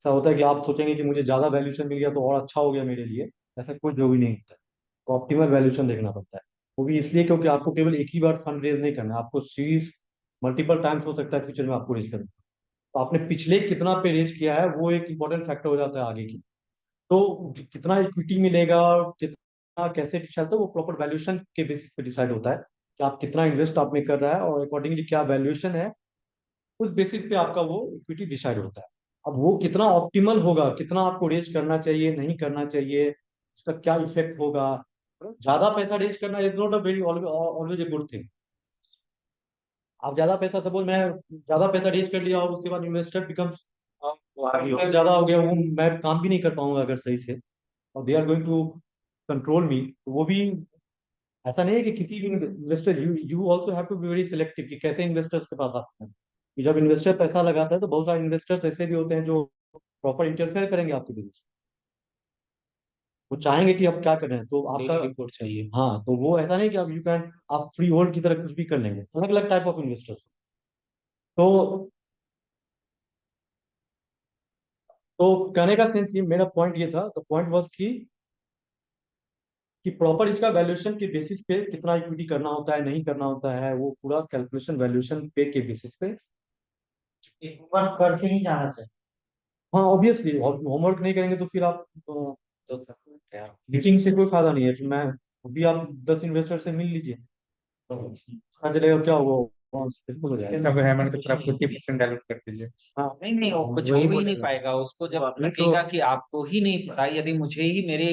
ऐसा होता है कि आप सोचेंगे कि मुझे ज्यादा वैल्यूएशन मिल गया तो और अच्छा हो गया मेरे लिए, ऐसा कुछ जो भी नहीं होता है। तो ऑप्टिमल वैल्यूएशन देखना पड़ता है, वो भी इसलिए क्योंकि आपको केवल एक ही बार फंड रेज नहीं करना है, आपको सीरीज मल्टीपल टाइम्स हो सकता है फ्यूचर में आपको रेज करना। तो आपने पिछले कितना पे रेज किया है वो एक इंपॉर्टेंट फैक्टर हो जाता है आगे की। तो कितना इक्विटी मिलेगा और कितना कैसे डिसाइड होता है, वो प्रॉपर वैल्यूएशन के बेसिस पे डिसाइड होता है कि आप कितना इन्वेस्ट आप में कर रहा है, और अकॉर्डिंगली क्या वैल्यूएशन है, उस बेसिस पे आपका वो इक्विटी डिसाइड होता है। अब वो कितना ऑप्टिमल होगा, कितना आपको रेज करना चाहिए नहीं करना चाहिए, उसका क्या इफेक्ट होगा। ज्यादा पैसा रेज करना is not a very always a good thing. आप ज्यादा पैसा, सपोज मैं ज्यादा पैसा रेज कर लिया और उसके बाद इन्वेस्टर बिकम्स ज्यादा हो गया, वो मैं काम भी नहीं कर पाऊंगा अगर सही से, और they are going to control me, तो वो भी ऐसा नहीं है कि किसी भी investor, you also have to be very selective कि कैसे इन्वेस्टर्स के पास आते हैं। कि जब इन्वेस्टर पैसा लगाता है तो बहुत सारे इन्वेस्टर्स ऐसे भी होते हैं जो प्रॉपर इंटरफेयर करेंगे आपके बिजनेस, वो चाहेंगे कि आप क्या कर रहे हैं, तो आपका रिपोर्ट चाहिए। हाँ, तो वो ऐसा नहीं कि आप आप फ्री होल्ड की तरह कुछ भी कर लेंगे, अलग अलग टाइप ऑफ इन्वेस्टर्स। तो कहने का सेंस, ये मेरा पॉइंट ये था, तो पॉइंट वाज कि प्रॉपर इसका वैल्यूएशन के बेसिस पे कितना इक्विटी करना होता है नहीं करना होता है, वो पूरा कैलकुलेशन वैल्यूएशन पे के बेसिस पे। वर्क करके नहीं जाना चाहिए। हाँ ऑब्वियसली, होमवर्क नहीं करेंगे तो फिर आप मीटिंग से कोई फायदा नहीं है। तो मैं अभी आप 10 इन्वेस्टर से मिल लीजिए, तो पता चलेगा क्या होगा, बिल्कुल हो जाएगा। तब हेमंत की तरफ 50% डाइल्यूट कर दीजिए। हाँ नहीं नहीं, वो कुछ हो वही ही बोल नहीं रहा पाएगा, उसको जब नहीं तो- लगेगा कि आपको ही नहीं पता, यदि मुझे ही मेरे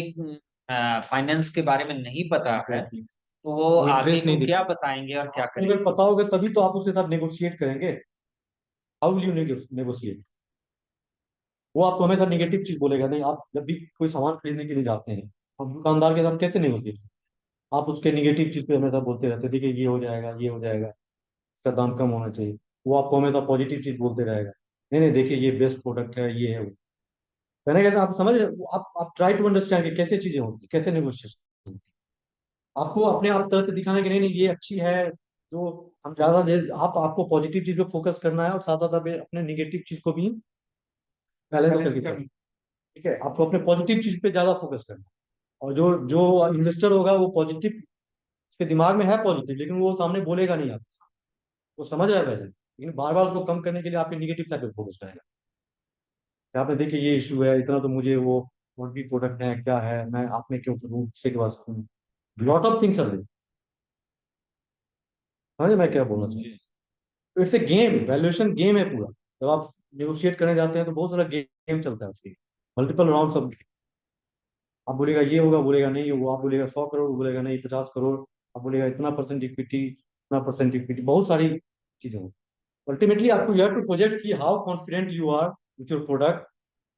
फाइनेंस के बारे में नहीं पता है, तो वो वो आगे इंटरेस्ट नहीं को क्या दिखा। बताएंगे और क्या आपको करेंगे। अगर पता होगा तभी तो आप उसके साथ नेगोशिएट करेंगे। How will you negotiate? वो आपको हमेशा निगेटिव चीज बोलेगा नहीं। आप जब भी कोई सामान खरीदने के लिए जाते हैं, हम दुकानदार के साथ कैसे नहीं होती, आप उसके निगेटिव चीज पे हमेशा बोलते रहते हैं, देखिए ये हो जाएगा, ये हो जाएगा, इसका दाम कम होना चाहिए। वो आपको हमेशा पॉजिटिव चीज बोलते रहेगा, नहीं नहीं देखिए ये बेस्ट प्रोडक्ट है, ये है वो। कहने का आप समझ रहे हो? आप ट्राई टू अंडरस्टैंड कि कैसे चीजें होती, कैसे नेगोशिएशन होती। आपको अपने आप तरफ से दिखाना है कि नहीं नहीं ये अच्छी है, जो हम ज्यादा आपको पॉजिटिव चीज पे फोकस करना है और साथ साथ अपने निगेटिव चीज को भी बैलेंस करके करना है। ठीक है, आपको अपने पॉजिटिव चीज पे ज्यादा फोकस करना है। और जो जो इन्वेस्टर होगा वो पॉजिटिव, उसके दिमाग में है पॉजिटिव, लेकिन वो सामने बोलेगा नहीं आपको, वो समझ रहा है पहले, लेकिन बार बार उसको कम करने के लिए आपके निगेटिव साइड पे फोकस करेगा। कि आपने देखिए ये इशू है, इतना तो मुझे वो और भी प्रोडक्ट है, क्या है, मैं आपने क्यों करूँ, उससे के बाद लॉट ऑफ थिंग्स आर, समझे मैं क्या बोलना चाहूँ। It's a game, valuation game है पूरा। जब आप नेगोशिएट करने जाते हैं तो बहुत सारा गेम चलता है उसकी, मल्टीपल राउंड सब। आप बोलेगा ये होगा, बोलेगा नहीं होगा, आप बोलेगा 100 करोड़, बोलेगा नहीं 50 करोड़, आप बोलेगा इतना परसेंट इक्विटी, इतना परसेंट इक्विटी, बहुत सारी चीजें होंगी। अल्टीमेटली आपको यू हैव टू प्रोजेक्ट की how confident you are with your product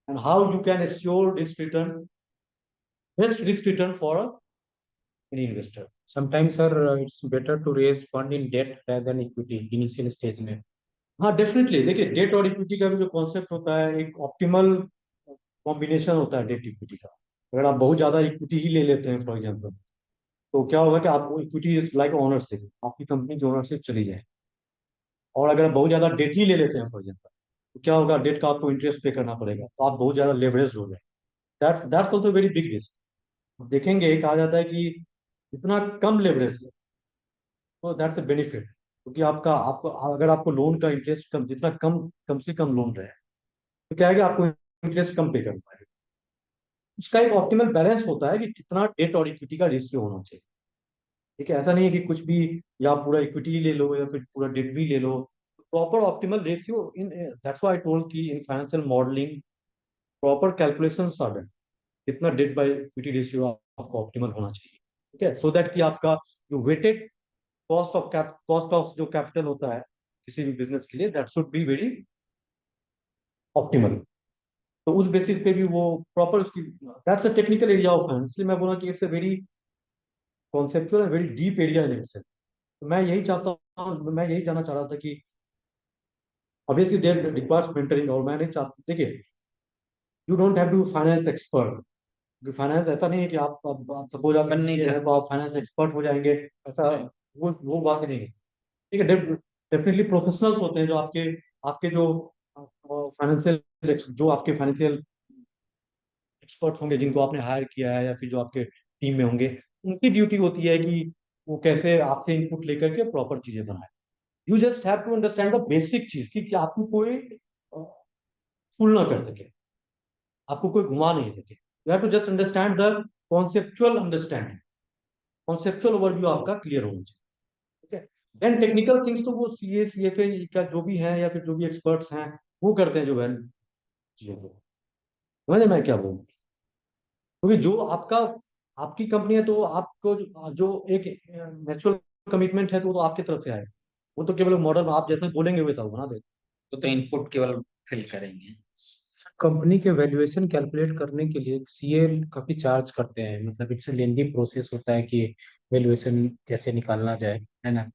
and how you can assure risk return, best risk return for any investor. Sometimes, sir, it's better to raise fund in debt rather than equity initial stage में. हाँ definitely, देखिए date और equity का भी जो concept होता है, एक ऑप्टिमल कॉम्बिनेशन होता है डेट इक्विटी का। अगर आप बहुत ज्यादा इक्विटी ही ले लेते हैं फॉर एग्जाम्पल, तो क्या होगा कि आपको इक्विटी इज लाइक ओनरशिप, आपकी कंपनी की ओनरशिप चली जाए। और अगर आप बहुत ज्यादा डेट ही ले लेते हैं फॉर एग्जाम्पल, तो क्या होगा, डेट का आपको इंटरेस्ट पे करना पड़ेगा, तो आप बहुत ज्यादा लेवरेज हो जाए। That's also very big risk. देखेंगे कहा जाता है कि जितना कम लेवरेज है तो दैट्स अ बेनिफिट, क्योंकि आपका आपको अगर आपको लोन का इंटरेस्ट कम, जितना कम से कम लोन रहे, तो क्या है कि आपको इंटरेस्ट कम पे करना पड़ेगा। उसका एक ऑप्टिमल बैलेंस होता है कि कितना डेट और इक्विटी का रेशियो होना चाहिए। ठीक है, ऐसा नहीं है कि कुछ भी, या पूरा इक्विटी ले लो या फिर पूरा डेट भी ले लो। Proper optimal ratio in, that's why I told कि in financial modelling proper calculations are done, कितना डेट बाय इक्विटी रेशियो आपको ऑप्टिमल होना चाहिए। ठीक है, सो दैट कि आपका जो वेटेड कॉस्ट ऑफ जो कैपिटल होता है किसी भी बिजनेस के लिए, that should be very optimal. तो उस बेसिस पे भी वो प्रॉपर उसकी, that's a technical area of finance, इसलिए मैं बोला कि it's a very conceptual, very deep area in itself. तो मैं यही चाहता हूँ, मैं यही जानना चाह रहा था कि ऑब्वियसली देयर रिक्वायर्स मेंटरिंग, और मैं नहीं चाहता, देखिए you don't have to finance expert. Finance ऐसा नहीं है कि आप सपोज आप बन नहीं ये है तो आप फाइनेंस एक्सपर्ट हो जाएंगे, ऐसा वो बात ही नहीं है। ठीक है, डेफिनेटली प्रोफेशनल्स होते हैं जो आपके आपके जो फाइनेंशियल, जो आपके फाइनेंशियल एक्सपर्ट्स होंगे जिनको आपने हायर किया है या फिर जो आपके टीम में होंगे, उनकी ड्यूटी होती है कि वो कैसे आपसे इनपुट लेकर के प्रॉपर चीजें बनाए। You just have to understand the basic चीज कि आपको कोई फूल ना कर सके, आपको कोई घुमा नहीं सके। You have to just understand the conceptual understanding, conceptual overview आपका क्लियर होना चाहिए। ठीक है, देन टेक्निकल थिंग्स तो वो सीए सीएफए का जो भी है या फिर जो भी एक्सपर्ट्स हैं वो करते हैं, जो वैल्यू चीजों को। समझे मैं क्या बोलूँ? क्योंकि जो आपका आपकी कंपनी है तो आपको जो एक नेचुरल कमिटमेंट है तो वो तो आपकी तरफ से आएगा। वो तो केवल मॉडल आप जैसा बोलेंगे वैसा वो बना देगा। तो इनपुट केवल फिल करेंगे। कंपनी के वैल्यूएशन कैलकुलेट करने के लिए सीए काफी चार्ज करते हैं, मतलब इट्स लेंदी प्रोसेस होता है कि वैल्यूएशन कैसे निकालना जाए, है ना।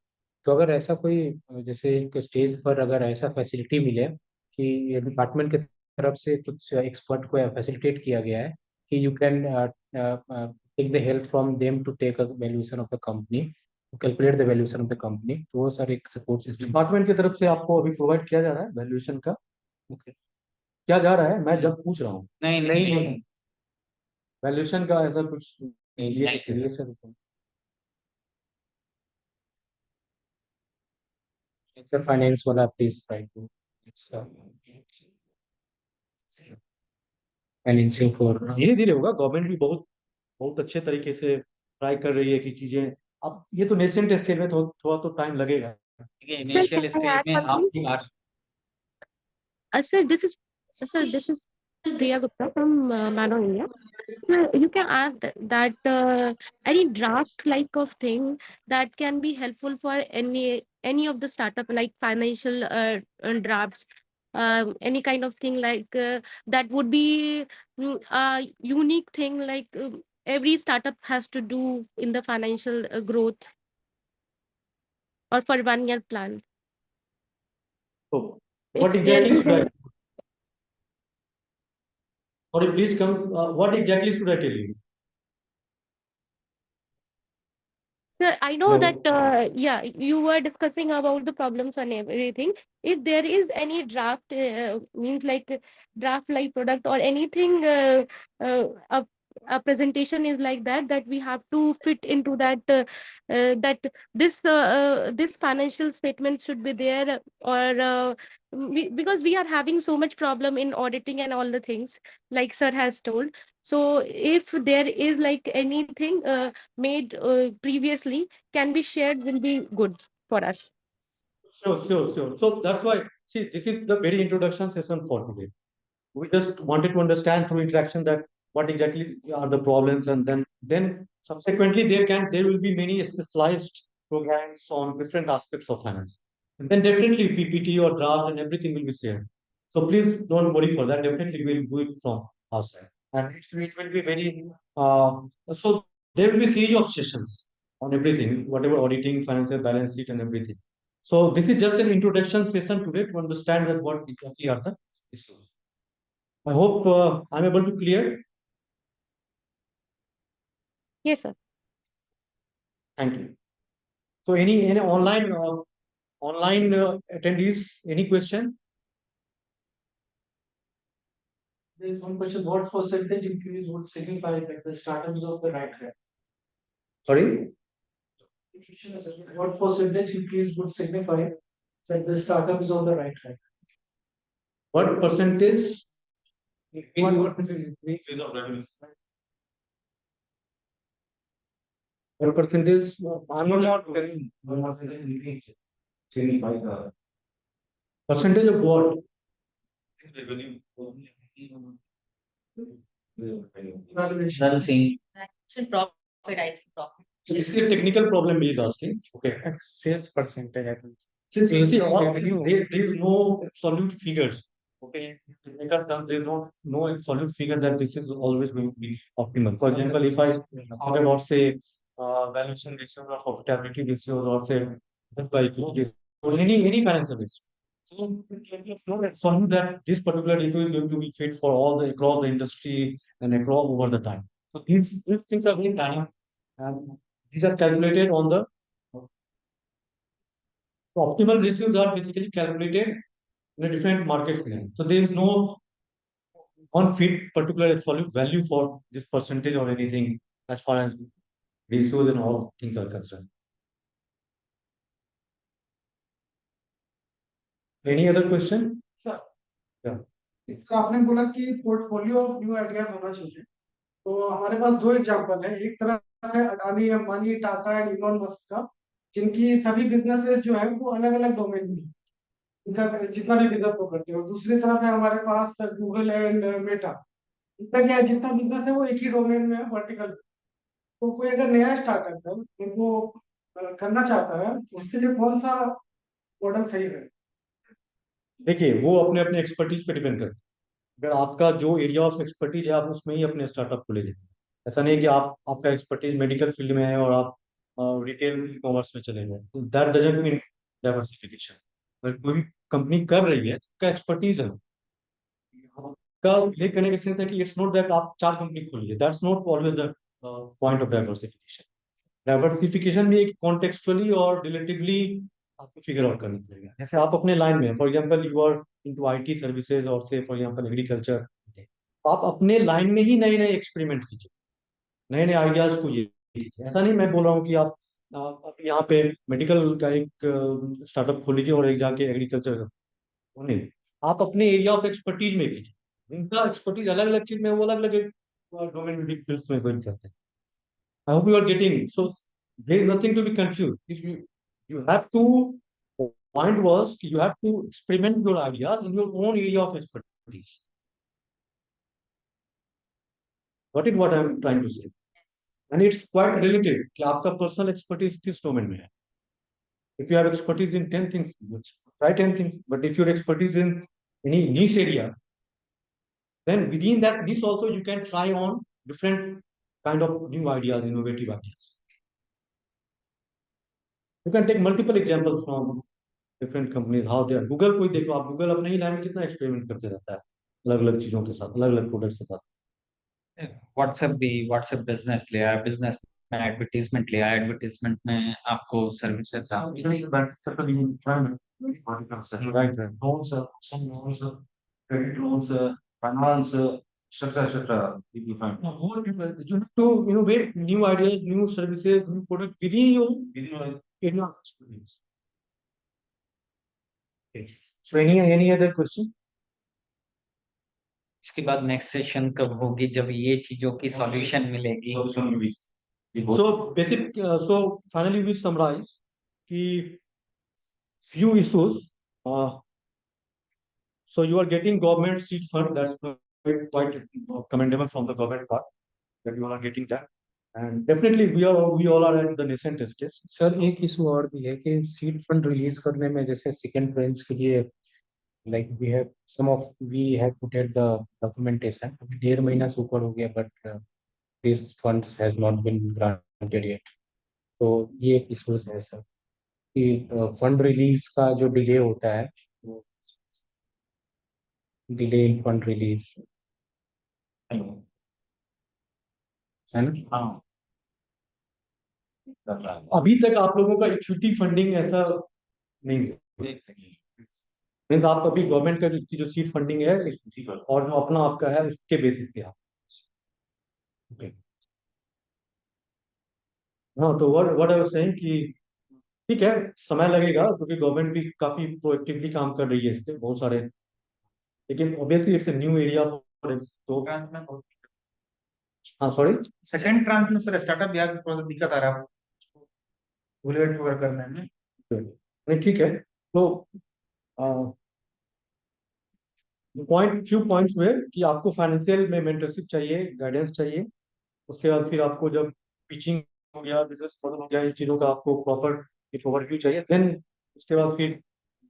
तो अगर ऐसा कोई जैसे एक स्टेज पर अगर ऐसा फैसिलिटी मिले कि डिपार्टमेंट की तरफ से कुछ एक्सपर्ट को फैसिलिटेट किया गया है कि you can take the help from them to take a valuation of the company, calculate the valuation of the company, तो वो सर एक सपोर्ट सिस्टम। डिपार्टमेंट की तरफ से आपको अभी प्रोवाइड किया जा रहा है वैल्यूएशन का, क्या जा रहा है, मैं जब पूछ रहा हूँ नहीं नहीं नहीं वैल्यूएशन का ऐसा कुछ नहीं सर, सर फाइनेंस वाला please try to financing for. धीरे धीरे होगा। गवर्नमेंट भी बहुत बहुत अच्छे तरीके से ट्राई कर रही है कि चीजें, अब ये तो नेसेंट स्टेज में थोड़ा तो टाइम लगेगा। Sir, can initial I stage add में something? आप Sir, this is Priya Gupta from Mano India. Sir, you can add that any draft like of thing that can be helpful for any of the startup like financial drafts any kind of thing like that would be a unique thing like every startup has to do in the financial growth or for 1 year plan. So If what there exactly should I, sorry, please come, what exactly should I tell you? Sir, I know Hello? that, yeah, you were discussing about the problems and everything. If there is any draft, means like draft like product or anything, a presentation is like that, that we have to fit into that, that this financial statement should be there, or because we are having so much problem in auditing and all the things, like sir has told. So if there is like anything, made previously can be shared will be good for us. Sure. So that's why, see, this is the very introduction session for today. We just wanted to understand through interaction that what exactly are the problems, and then subsequently there will be many specialized programs on different aspects of finance. And then definitely PPT or draft and everything will be shared. So please don't worry for that. Definitely we'll do it from our side. And it will be very so there will be series of sessions on everything, whatever auditing, financial balance sheet and everything. So this is just an introduction session today to understand that what exactly are the issues. I hope I'm able to clear. Yes, sir. Thank you. So any online attendees, any question? There is one question: what percentage increase would signify that the startup is on the right track? Sorry? What percentage increase would signify that the startup is on the right track? What percentage? What percentage increase? What percentage? I'm not Signify the percentage of what? revenue. Valuation. Saying Should profit, I think profit. So this is a technical problem he is asking. Okay. Sales percentage, I think. Since you see, Revenue. there is no absolute figures. Okay, because there is no absolute figure that this is always going to be optimal. For example, if I talk about say valuation ratio or profitability ratio or say by or any financial ratio. So it's not absolute that this particular ratio is going to be fit for all the across the industry and across over the time. So these things are very dynamic, and these are calculated on the optimal ratios are basically calculated in a different market scenario. So there is no one fit particular absolute value for this percentage or anything as far as ratios and all things are concerned. Any other question? Sir Yeah. इसका आपने बोला कि portfolio new ideas होना चाहिए, तो हमारे पास दो example है। एक तरफ है Adani, Ambani, Tata and Elon Musk का, जिनकी सभी बिजनेसेस जो है वो अलग अलग डोमेन में है। इनका जितना भी बिजनेस वो करते हैं। और दूसरी तरफ है हमारे पास गूगल एंड मेटा, इनका क्या है, जितना बिजनेस है वो एक ही डोमेन में है, वर्टिकल। तो कोई अगर नया स्टार्टअप है वो करना चाहता है, उसके लिए कौन सा मॉडल सही है? देखिए, वो अपने अपने एक्सपर्टीज पे डिपेंड करता है। अगर आपका जो एरिया ऑफ एक्सपर्टीज है, आप उसमें ही अपने स्टार्टअप को ले जाए। ऐसा नहीं है कि आपका एक्सपर्टीज मेडिकल फील्ड में है और आप रिटेल ई कॉमर्स में चले जाए, तो दैट डजंट मीन डाइवर्सिफिकेशन। अगर कोई भी कंपनी कर रही है तो उसका एक्सपर्टीज है, का ये कहने का सेंस है कि इट्स नॉट दैट आप 4 कंपनी खोलिए, that's not always the point of diversification. Diversification भी एक कॉन्टेक्चुअली और रिलेटिवली आपको फिगर आउट करना पड़ेगा। जैसे आप अपने लाइन में, for example you are into IT services और से फॉर एग्जांपल एग्रीकल्चर, आप अपने लाइन में ही नए नए एक्सपेरिमेंट कीजिए, नए नए आइडियाज को ये कीजिए। ऐसा नहीं मैं बोल रहा हूँ कि आप यहाँ पे मेडिकल का एक स्टार्टअप खोल लीजिए और एक जाके एग्रीकल्चर का, वो नहीं। आप अपने एरिया ऑफ एक्सपर्टीज में कीजिए। उनका एक्सपर्टीज अलग अलग चीज में, वो अलग अलग डोमेन में फील्ड्स में वर्क करते हैं। I hope you are getting. So there is nothing to be confused. If you have to, point was you have to experiment your ideas in your own area of expertise. What is what I am trying to say? And it's quite relative कि आपका personal expertise किस domain में है. If you have expertise in 10 things, try 10 things. But if your expertise in any niche area, then within that niche also you can try on different kind of new ideas, innovative ideas. You can take multiple examples from different companies, how they are. Google को ही देखो आप, Google अपने ही line में कितना experiment करते रहता है अलग अलग चीजों के साथ, अलग अलग प्रोडक्ट्स के साथ. व्हाट्सएप भी, व्हाट्सएप बिजनेस लिया है, बिजनेस में एडवर्टीजमेंट लिया है, एडवर्टीजमेंट में आपको services Right, right. Loans, some loans, credit loans, finance, etc., etc. You will find Now, more people, you have to innovate new ideas, new services, new products within your within your area of expertise. Okay. So any other question? इसके बाद next session कब होगी, जब ये चीजों की solution मिलेगी? solution will be. So so finally we summarize कि few issues. So you are getting government seed fund, that's quite commendable from the government part that you all are getting that. And definitely we all are at the nascent stage. Sir एक issue और भी है कि seed fund release करने में जैसे second trends के लिए like we have put at the documentation, अभी 1.5 महीना से ऊपर हो गया, but these funds has not been granted yet. तो ये एक इशूज है सर कि फंड रिलीज का जो डिले होता है, डिले इन फंड रिलीज है ना. हाँ, अभी तक आप लोगों का इक्विटी फंडिंग ऐसा नहीं है, नहीं तो आप अभी गवर्नमेंट का जो सीड फंडिंग है और जो अपना आपका है उसके बेसिस पे आप. ओके. हाँ, तो व्हाट आई वाज सेइंग कि ठीक है, समय लगेगा क्योंकि गवर्नमेंट भी काफी प्रोएक्टिवली काम कर रही है इस पे बहुत सारे, लेकिन obviously it's a new area for. तो हाँ, सॉरी, सेकंड ट्रांस में सर स्टार्टअप ब्याज में थोड़ा सा दिक्कत आ रहा है वैल्यूएट वगैरह करने में. नहीं ठीक है. तो फ्यू पॉइंट्स हुए कि आपको फाइनेंशियल में मेंटरशिप चाहिए, गाइडेंस चाहिए. उसके बाद फिर आपको जब पिचिंग हो गया, बिजनेस मॉडल हो गया, इन चीज़ों का आपको प्रॉपर एक ओवरव्यू चाहिए. देन उसके बाद फिर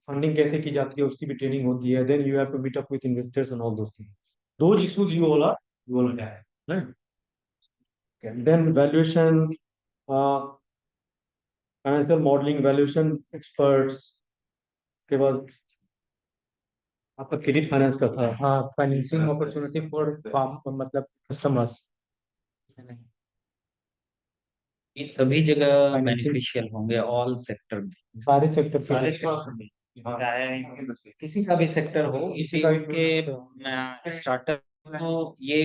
फंडिंग कैसे की जाती है उसकी भी ट्रेनिंग होती है. Then you have to meet up with investors and all those things. Those issues you all have, right. Then valuation, financial modelling, valuation experts. के बाद आपका क्रेडिट फाइनेंस का था. हाँ, फाइनेंसिंग अपॉर्चुनिटी फॉर फार्म मतलब customers, ये सभी जगह Financing- बेनिफिशियल होंगे, ऑल सेक्टर में, सारे सेक्टर सारे से चाहे किसी का भी सेक्टर हो, इसी का भी के स्टार्टअप को ये,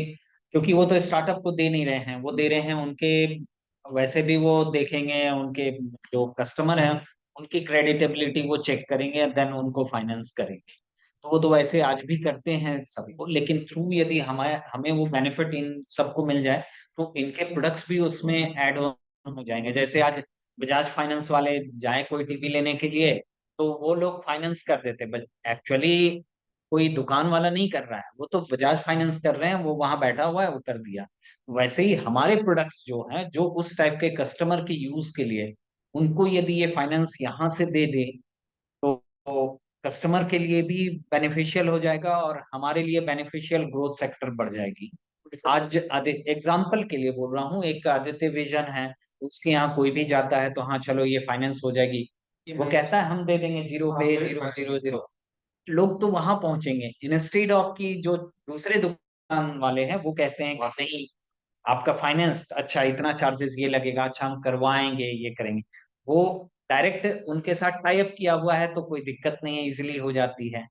क्योंकि वो तो स्टार्टअप को दे नहीं रहे हैं, वो दे रहे हैं उनके, वैसे भी वो देखेंगे उनके जो कस्टमर हैं उनकी क्रेडिटेबिलिटी वो चेक करेंगे, देन उनको फाइनेंस करेंगे. तो वो तो वैसे आज भी करते हैं सबको, लेकिन थ्रू यदि हमें हमें वो बेनिफिट इन सबको मिल जाए तो इनके प्रोडक्ट्स भी उसमें ऐड हो जाएंगे. जैसे आज बजाज फाइनेंस वाले जाए कोई टीवी लेने के लिए तो वो लोग फाइनेंस कर देते, बट एक्चुअली कोई दुकान वाला नहीं कर रहा है, वो तो बजाज फाइनेंस कर रहे हैं, वो वहां बैठा हुआ है, वो कर दिया. वैसे ही हमारे प्रोडक्ट्स जो हैं, जो उस टाइप के कस्टमर के यूज के लिए, उनको यदि ये फाइनेंस यहाँ से दे दे तो कस्टमर के लिए भी बेनिफिशियल हो जाएगा और हमारे लिए बेनिफिशियल ग्रोथ सेक्टर बढ़ जाएगी. आज एग्जाम्पल के लिए बोल रहा हूँ, एक आदित्य विजन है, उसके यहाँ कोई भी जाता है तो हाँ चलो ये फाइनेंस हो जाएगी, वो कहता है हम दे देंगे 0 पे 000, लोग तो वहां पहुंचेंगे इंस्टेड ऑफ की जो दूसरे दुकान वाले हैं वो कहते हैं कि नहीं आपका फाइनेंस अच्छा, इतना चार्जेस ये लगेगा, अच्छा हम करवाएंगे, ये करेंगे. वो डायरेक्ट उनके साथ टाई अप किया हुआ है तो कोई दिक्कत नहीं है, इजिली हो जाती है.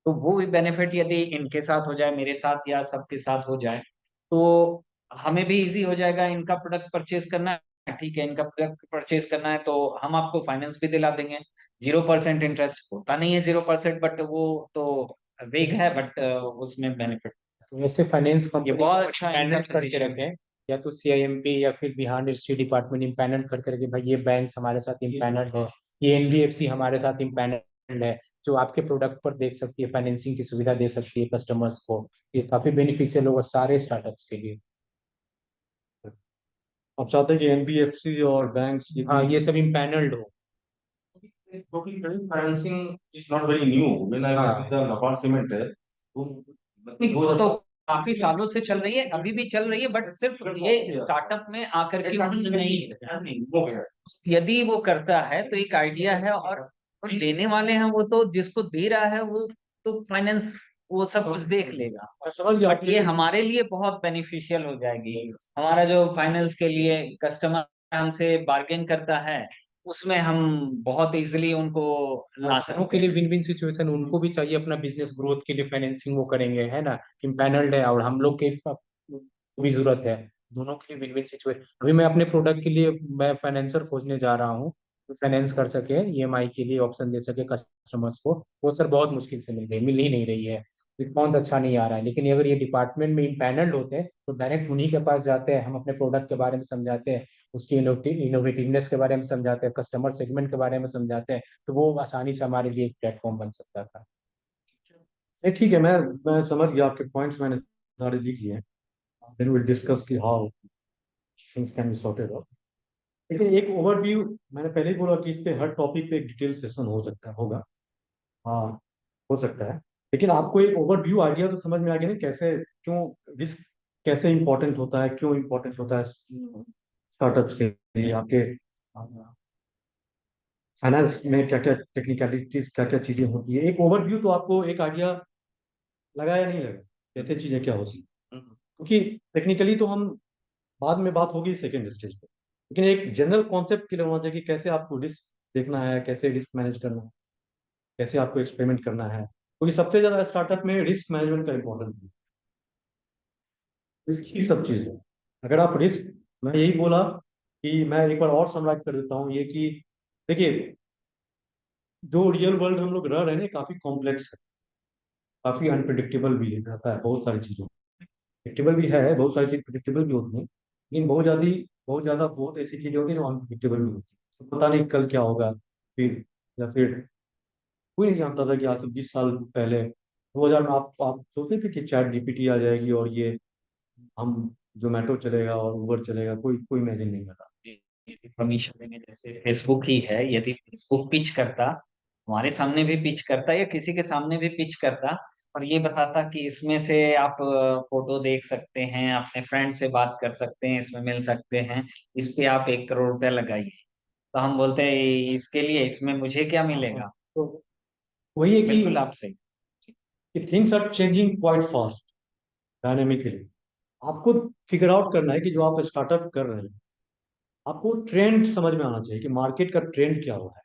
तो वो भी बेनिफिट यदि इनके साथ हो जाए, मेरे साथ या सबके साथ हो जाए, तो हमें भी इजी हो जाएगा. इनका प्रोडक्ट परचेज करना है, ठीक है, इनका प्रोडक्ट परचेज करना है तो हम आपको फाइनेंस भी दिला देंगे. 0% इंटरेस्ट होता नहीं है 0%, बट वो तो वेग है, बट उसमें बेनिफिट. तो वैसे फाइनेंस ये कंपनी बहुत अच्छा इनका पैनल करके सजेशन है. रखें, या तो CIMP या फिर बिहार इंडस्ट्री डिपार्टमेंट इम्पैनल करके रखे, भाई ये बैंक हमारे साथ इम्पैनल है, ये NBFC हमारे साथ इम्पैनल है, जो आपके प्रोडक्ट पर देख सकती है, फाइनेंसिंग की सुविधा दे सकती है कस्टमर्स को. ये काफी बेनिफिशियल होगा सारे स्टार्टअप्स के लिए. आप चाहते हैं कि NBFC और बैंक्स हाँ, ये सब इम्पैनल्ड हो. Totally financing is not very new. When I was with the Napar Cement, नहीं, वो तो काफी सालों से चल रही है, अभी भी चल रही है, बट सिर्फ ये स्टार्टअप में आकर के नहीं है। यदि वो करता है तो एक आइडिया है, और देने वाले हैं वो तो, जिसको दे रहा है वो तो फाइनेंस वो सब कुछ देख लेगा। समझ गया बट ये हमारे लिए बहुत बेनिफिशियल हो जाएगी। हमारा जो फाइनेंस के लिए कस्टमर हमसे बार्गेन करता है, उसमें हम बहुत इजीली उनको ला दोनों सकते के लिए हैं। विन विन सिचुएशन, उनको भी चाहिए अपना बिजनेस ग्रोथ के लिए फाइनेंसिंग वो करेंगे, है ना, इम्पैनल्ड है, और हम लोग के को भी जरूरत है। दोनों के लिए विन विन सिचुएशन। अभी मैं अपने प्रोडक्ट के लिए मैं फाइनेंसर खोजने जा रहा हूँ, तो फाइनेंस कर सके, ईएमआई के लिए ऑप्शन दे सके कस्टमर्स को। वो सर बहुत मुश्किल से मिल ही नहीं रही है, रिस्पॉन्स अच्छा नहीं आ रहा है। लेकिन अगर ये डिपार्टमेंट में इम्पैनल्ड होते तो डायरेक्ट उन्हीं के पास जाते हैं, हम अपने प्रोडक्ट के बारे में समझाते हैं, उसकी इनोवेटिवनेस के बारे में समझाते हैं, कस्टमर सेगमेंट के बारे में समझाते हैं, तो वो आसानी से हमारे लिए एक प्लेटफॉर्म बन सकता था। नहीं, ठीक है, मैं समझ गया आपके पॉइंट्स, मैंने सारे लिख लिए। देन विल डिस्कस कि how things can be sorted out. लेकिन एक ओवरव्यू, मैंने पहले ही बोला कि इस पे हर टॉपिक पे एक डिटेल सेशन हो सकता होगा, हाँ, हो सकता है। लेकिन आपको एक ओवरव्यू आइडिया तो समझ में आ गया ना, कैसे क्यों रिस्क कैसे इंपॉर्टेंट होता है, क्यों इंपॉर्टेंट होता है स्टार्टअप्स के लिए, आपके फाइनेंस में क्या क्या टेक्निकलिटीज, क्या क्या चीजें होती है। एक ओवरव्यू तो आपको एक आइडिया लगा या नहीं लगा कैसे चीजें क्या होती है, क्योंकि टेक्निकली तो हम बाद में बात होगी सेकेंड स्टेज पे, लेकिन एक जनरल कॉन्सेप्ट क्लियर होना चाहिए कि कैसे आपको रिस्क देखना है, कैसे रिस्क मैनेज करना है, कैसे आपको एक्सपेरिमेंट करना है, क्योंकि सबसे ज्यादा स्टार्टअप में रिस्क मैनेजमेंट का इंपॉर्टेंट है। रिस्क ही सब चीज है। अगर आप रिस्क, मैं यही बोला कि मैं एक बार और समराइज कर देता हूँ ये कि देखिए, जो रियल वर्ल्ड हम लोग रह रहे हैं ना, काफी कॉम्प्लेक्स है, काफी अनप्रिडिक्टेबल भी रहता है, बहुत सारी चीजों, प्रिडिक्टेबल भी है, बहुत सारी चीज प्रिडिक्टेबल भी होती है, लेकिन बहुत ऐसी चीजें होती है जो अनप्रिडिक्टेबल भी होती है। तो पता नहीं कल क्या होगा, फिर या फिर कोई नहीं जानता था कि आज से 20 साल पहले 2000 में आप सोचते थे कि चैट जीपीटी आ जाएगी और ये हम जोमेटो चलेगा और उबर चलेगा, कोई कोई इमेजिन नहीं करता। परमिशन देंगे, जैसे फेसबुक ही है, यदि फेसबुक पिच करता, हमारे सामने भी पिच करता या किसी के सामने भी पिच करता, और ये बताता कि इसमें से आप फोटो देख सकते हैं, अपने फ्रेंड से बात कर सकते हैं, इसमें मिल सकते हैं, इस पे आप 1 करोड़ रुपया लगाइए, तो हम बोलते हैं इसके लिए इसमें मुझे क्या मिलेगा। तो वही है बिल्कुल आप सही। कि things are changing quite fast, dynamically. आपको फिगर आउट करना है कि जो आप स्टार्टअप कर रहे हैं, आपको ट्रेंड समझ में आना चाहिए कि मार्केट का ट्रेंड क्या हो रहा है।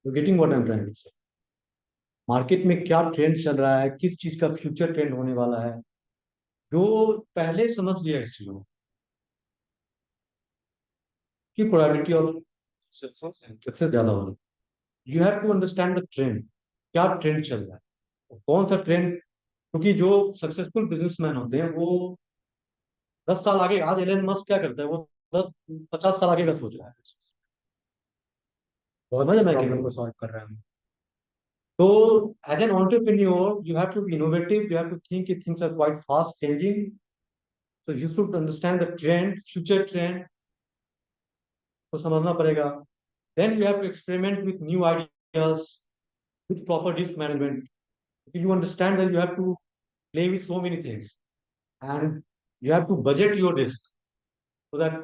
You getting what I am trying to say, market में क्या ट्रेंड चल रहा है, किस चीज का फ्यूचर ट्रेंड होने वाला है, जो पहले समझ लिया इस चीजों की प्रोबेबिलिटी ऑफ सक्सेस ज्यादा होगी। You have to understand the trend, क्या ट्रेंड चल रहा है, कौन सा ट्रेंड, क्योंकि जो सक्सेसफुल बिजनेसमैन होते हैं वो 10 साल आगे, आज एलन मस्क क्या करता है, वो 10-50 साल आगे का सोच रहा है। समझ में प्रॉब्लम को सॉल्व कर रहा है। तो as an entrepreneur you have to be innovative, you have to think that things are quite fast changing, so you should understand the trend, future trend को समझना पड़ेगा। then you have to experiment with new ideas with proper risk management, you understand that you have to play with so many things and you have to budget your risk so that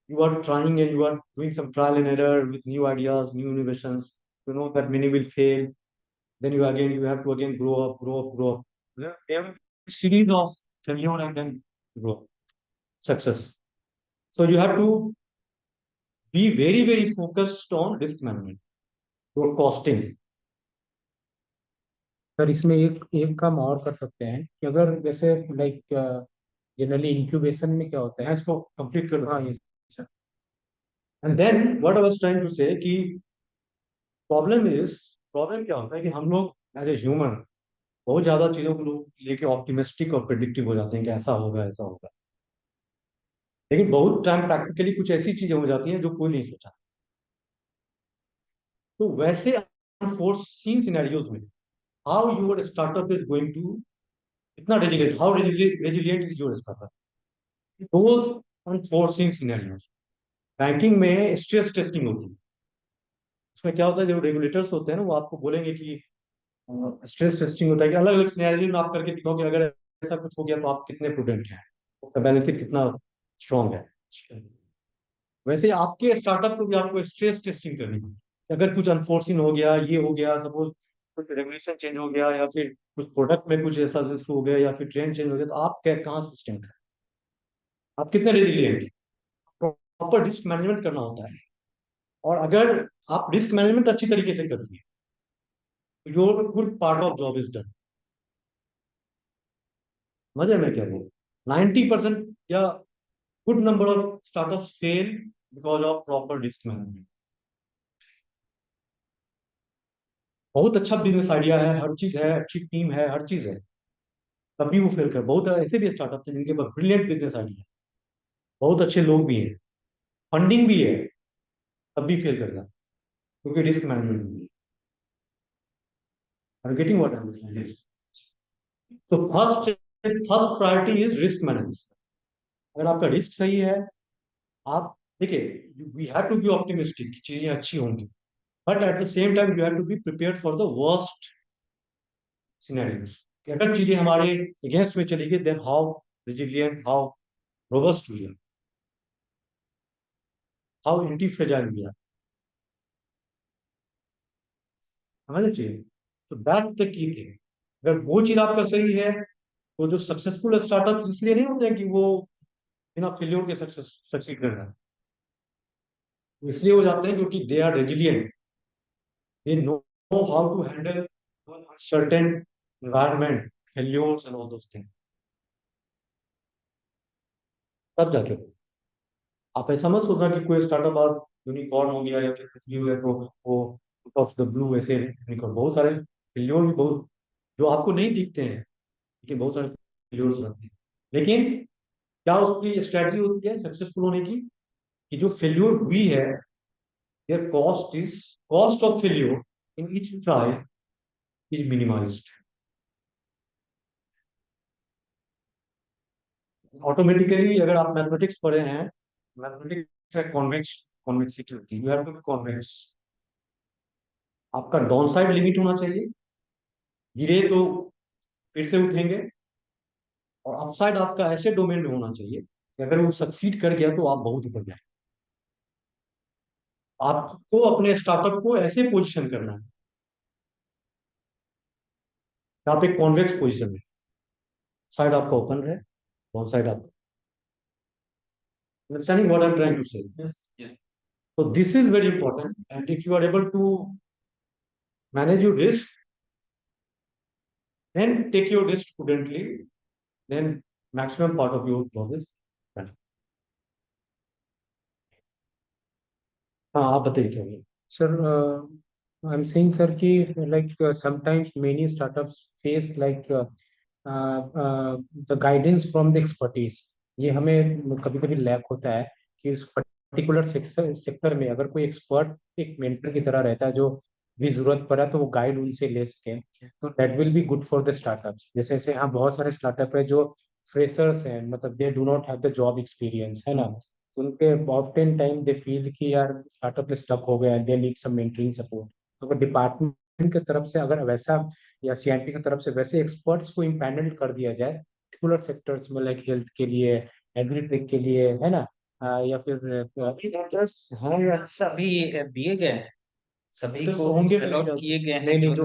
you are trying and you are doing some trial and error with new ideas, new innovations. You know that many will fail, then you have to again grow up. There will be series of failure and then grow success. So you have to be very focused on risk management, your costing. Sir इसमें एक एक काम और कर सकते हैं कि अगर जैसे लाइक जनरली इंक्यूबेशन में क्या होता मैं है। इसको कंप्लीट कर हाँ दूं। ये sir. And then what I was trying to say कि प्रॉब्लम क्या होता है कि हम लोग एज ए ह्यूमन बहुत ज्यादा चीजों को लोग लेके ऑप्टिमिस्टिक और प्रिडिक्टिव हो जाते हैं कि ऐसा होगा, लेकिन बहुत टाइम प्रैक्टिकली कुछ ऐसी चीजें हो जाती हैं जो कोई नहीं सोचा। तो वैसे अनफोर्सीन सिनेरियोज में how your startup is going to, इतना resilient, how resilient is your startup, those unforeseen scenarios. Banking में स्ट्रेस टेस्टिंग होती है, उसमें क्या होता है, जो रेगुलेटर्स होते हैं ना वो आपको बोलेंगे कि स्ट्रेस टेस्टिंग होता है कि अलग अलग सिनेरियो में आप करके दिखाओ कि अगर ऐसा कुछ हो गया तो आप कितने प्रूडेंट हैं, आपका बेनिफिट कितना स्ट्रांग है। वैसे आपके स्टार्टअप को भी आपको स्ट्रेस टेस्टिंग करनी है। अगर कुछ अनफोर्सिन हो गया, ये हो गया, सपोज कुछ रेगुलेशन चेंज हो गया, या फिर कुछ प्रोडक्ट में कुछ ऐसा इशू हो गया, या फिर ट्रेंड चेंज हो गया, तो आप क्या कहाँ सिस्टम है, आप कितने रेजिलियंट, प्रॉपर रिस्क मैनेजमेंट करना होता है। और अगर आप रिस्क मैनेजमेंट अच्छी तरीके से करोगे, your good part of job is done. मजे में क्या बोल, 90% या good number of startup fail because of proper risk management. बहुत अच्छा बिजनेस आइडिया है, हर चीज है, अच्छी टीम है, हर चीज है, तभी वो फेल कर। बहुत ऐसे भी स्टार्टअप हैं जिनके पास ब्रिलियंट बिजनेस आइडिया है, बहुत अच्छे लोग भी हैं, फंडिंग भी है, तब भी फेल कर जाता है, क्योंकि रिस्क मैनेजमेंट भी है। Are you getting what I'm saying? तो first priority is risk management. अगर आपका रिस्क सही है, आप देखिए, we have to be optimistic, चीजें अच्छी होंगी, but at the same time you have to be prepared for the worst scenarios. अगर चीजें हमारे अगेंस्ट में चली गई, then how resilient, how robust we are, how anti fragile we are, समझना चाहिए। तो दैट द की थिंग। अगर वो चीज आपका सही है, तो जो सक्सेसफुल स्टार्टअप इसलिए नहीं होते हैं कि वो बिना फेल्योर के सक्सीड कर रहा है, वो इसलिए हो जाते हैं क्योंकि they are resilient, they know how to handle certain environment, failures and all those things, तब जाके आप ऐसा मत सोचना कि कोई स्टार्टअप आज यूनिकॉर्न हो गया या फिर कुछ भी हो गया तो वो ऑफ द ब्लू ऐसे यूनिकॉर्न। बहुत सारे फेल्योर भी, बहुत जो आपको नहीं दिखते हैं, लेकिन बहुत सारे फेल्योर्स रहते हैं। लेकिन क्या उसकी स्ट्रेटजी होती है सक्सेसफुल होने की, कि जो फेल्योर हुई है, there cost of failure in each try is minimised. Automatically अगर आप मैथमेटिक्स पढ़े हैं, मैथमेटिक्स में कॉन्वेक्सिटी होती है, you have to be convex. आपका डाउन साइड लिमिट होना चाहिए, गिरे तो फिर से उठेंगे, और अपसाइड आपका ऐसे डोमेन में होना चाहिए कि अगर वो सक्सीड कर गया तो आप बहुत ऊपर जाए। आपको अपने स्टार्टअप को ऐसे पोजीशन करना है, आप एक कॉन्वेक्स पोजीशन में, साइड आपका ओपन रहे, डाउन साइड आपका, understanding what I'm trying to say? Yes. Yeah. So this is very important, and if you are able to manage your risk, then take your risk prudently, then maximum part of your job is done. हाँ, आप बताइए क्या है? Sir, I'm saying, sir, कि like sometimes many startups face like the guidance from the expertise. ये हमें कभी-कभी lack होता है कि उस पर्टिकुलर सेक्टर में अगर कोई एक्सपर्ट एक मेंटर की तरह रहता है जो भी जरूरत पड़ा तो वो गाइड उनसे ले सके, तो that will be good for the startups. जैसे जैसे यहाँ बहुत सारे स्टार्टअप है जो फ्रेशर्स हैं, मतलब they do not have the job experience, है ना, तो उनके ऑफ्टन टाइम दे फील कि यार स्टार्टअप में स्टक हो गया, they need some mentoring support. तो अगर डिपार्टमेंट की तरफ से अगर वैसा, या सीआईएमपी की तरफ से वैसे एक्सपर्ट्स को इम्पैनल कर दिया जाए पर्टिकुलर सेक्टर्स में, लाइक हेल्थ के लिए, एग्रीटेक के लिए, है ना, या फिर हाँ यार, सभी दिए गए हैं, सभी तो को होंगे अलॉट किए गए नहीं हैं।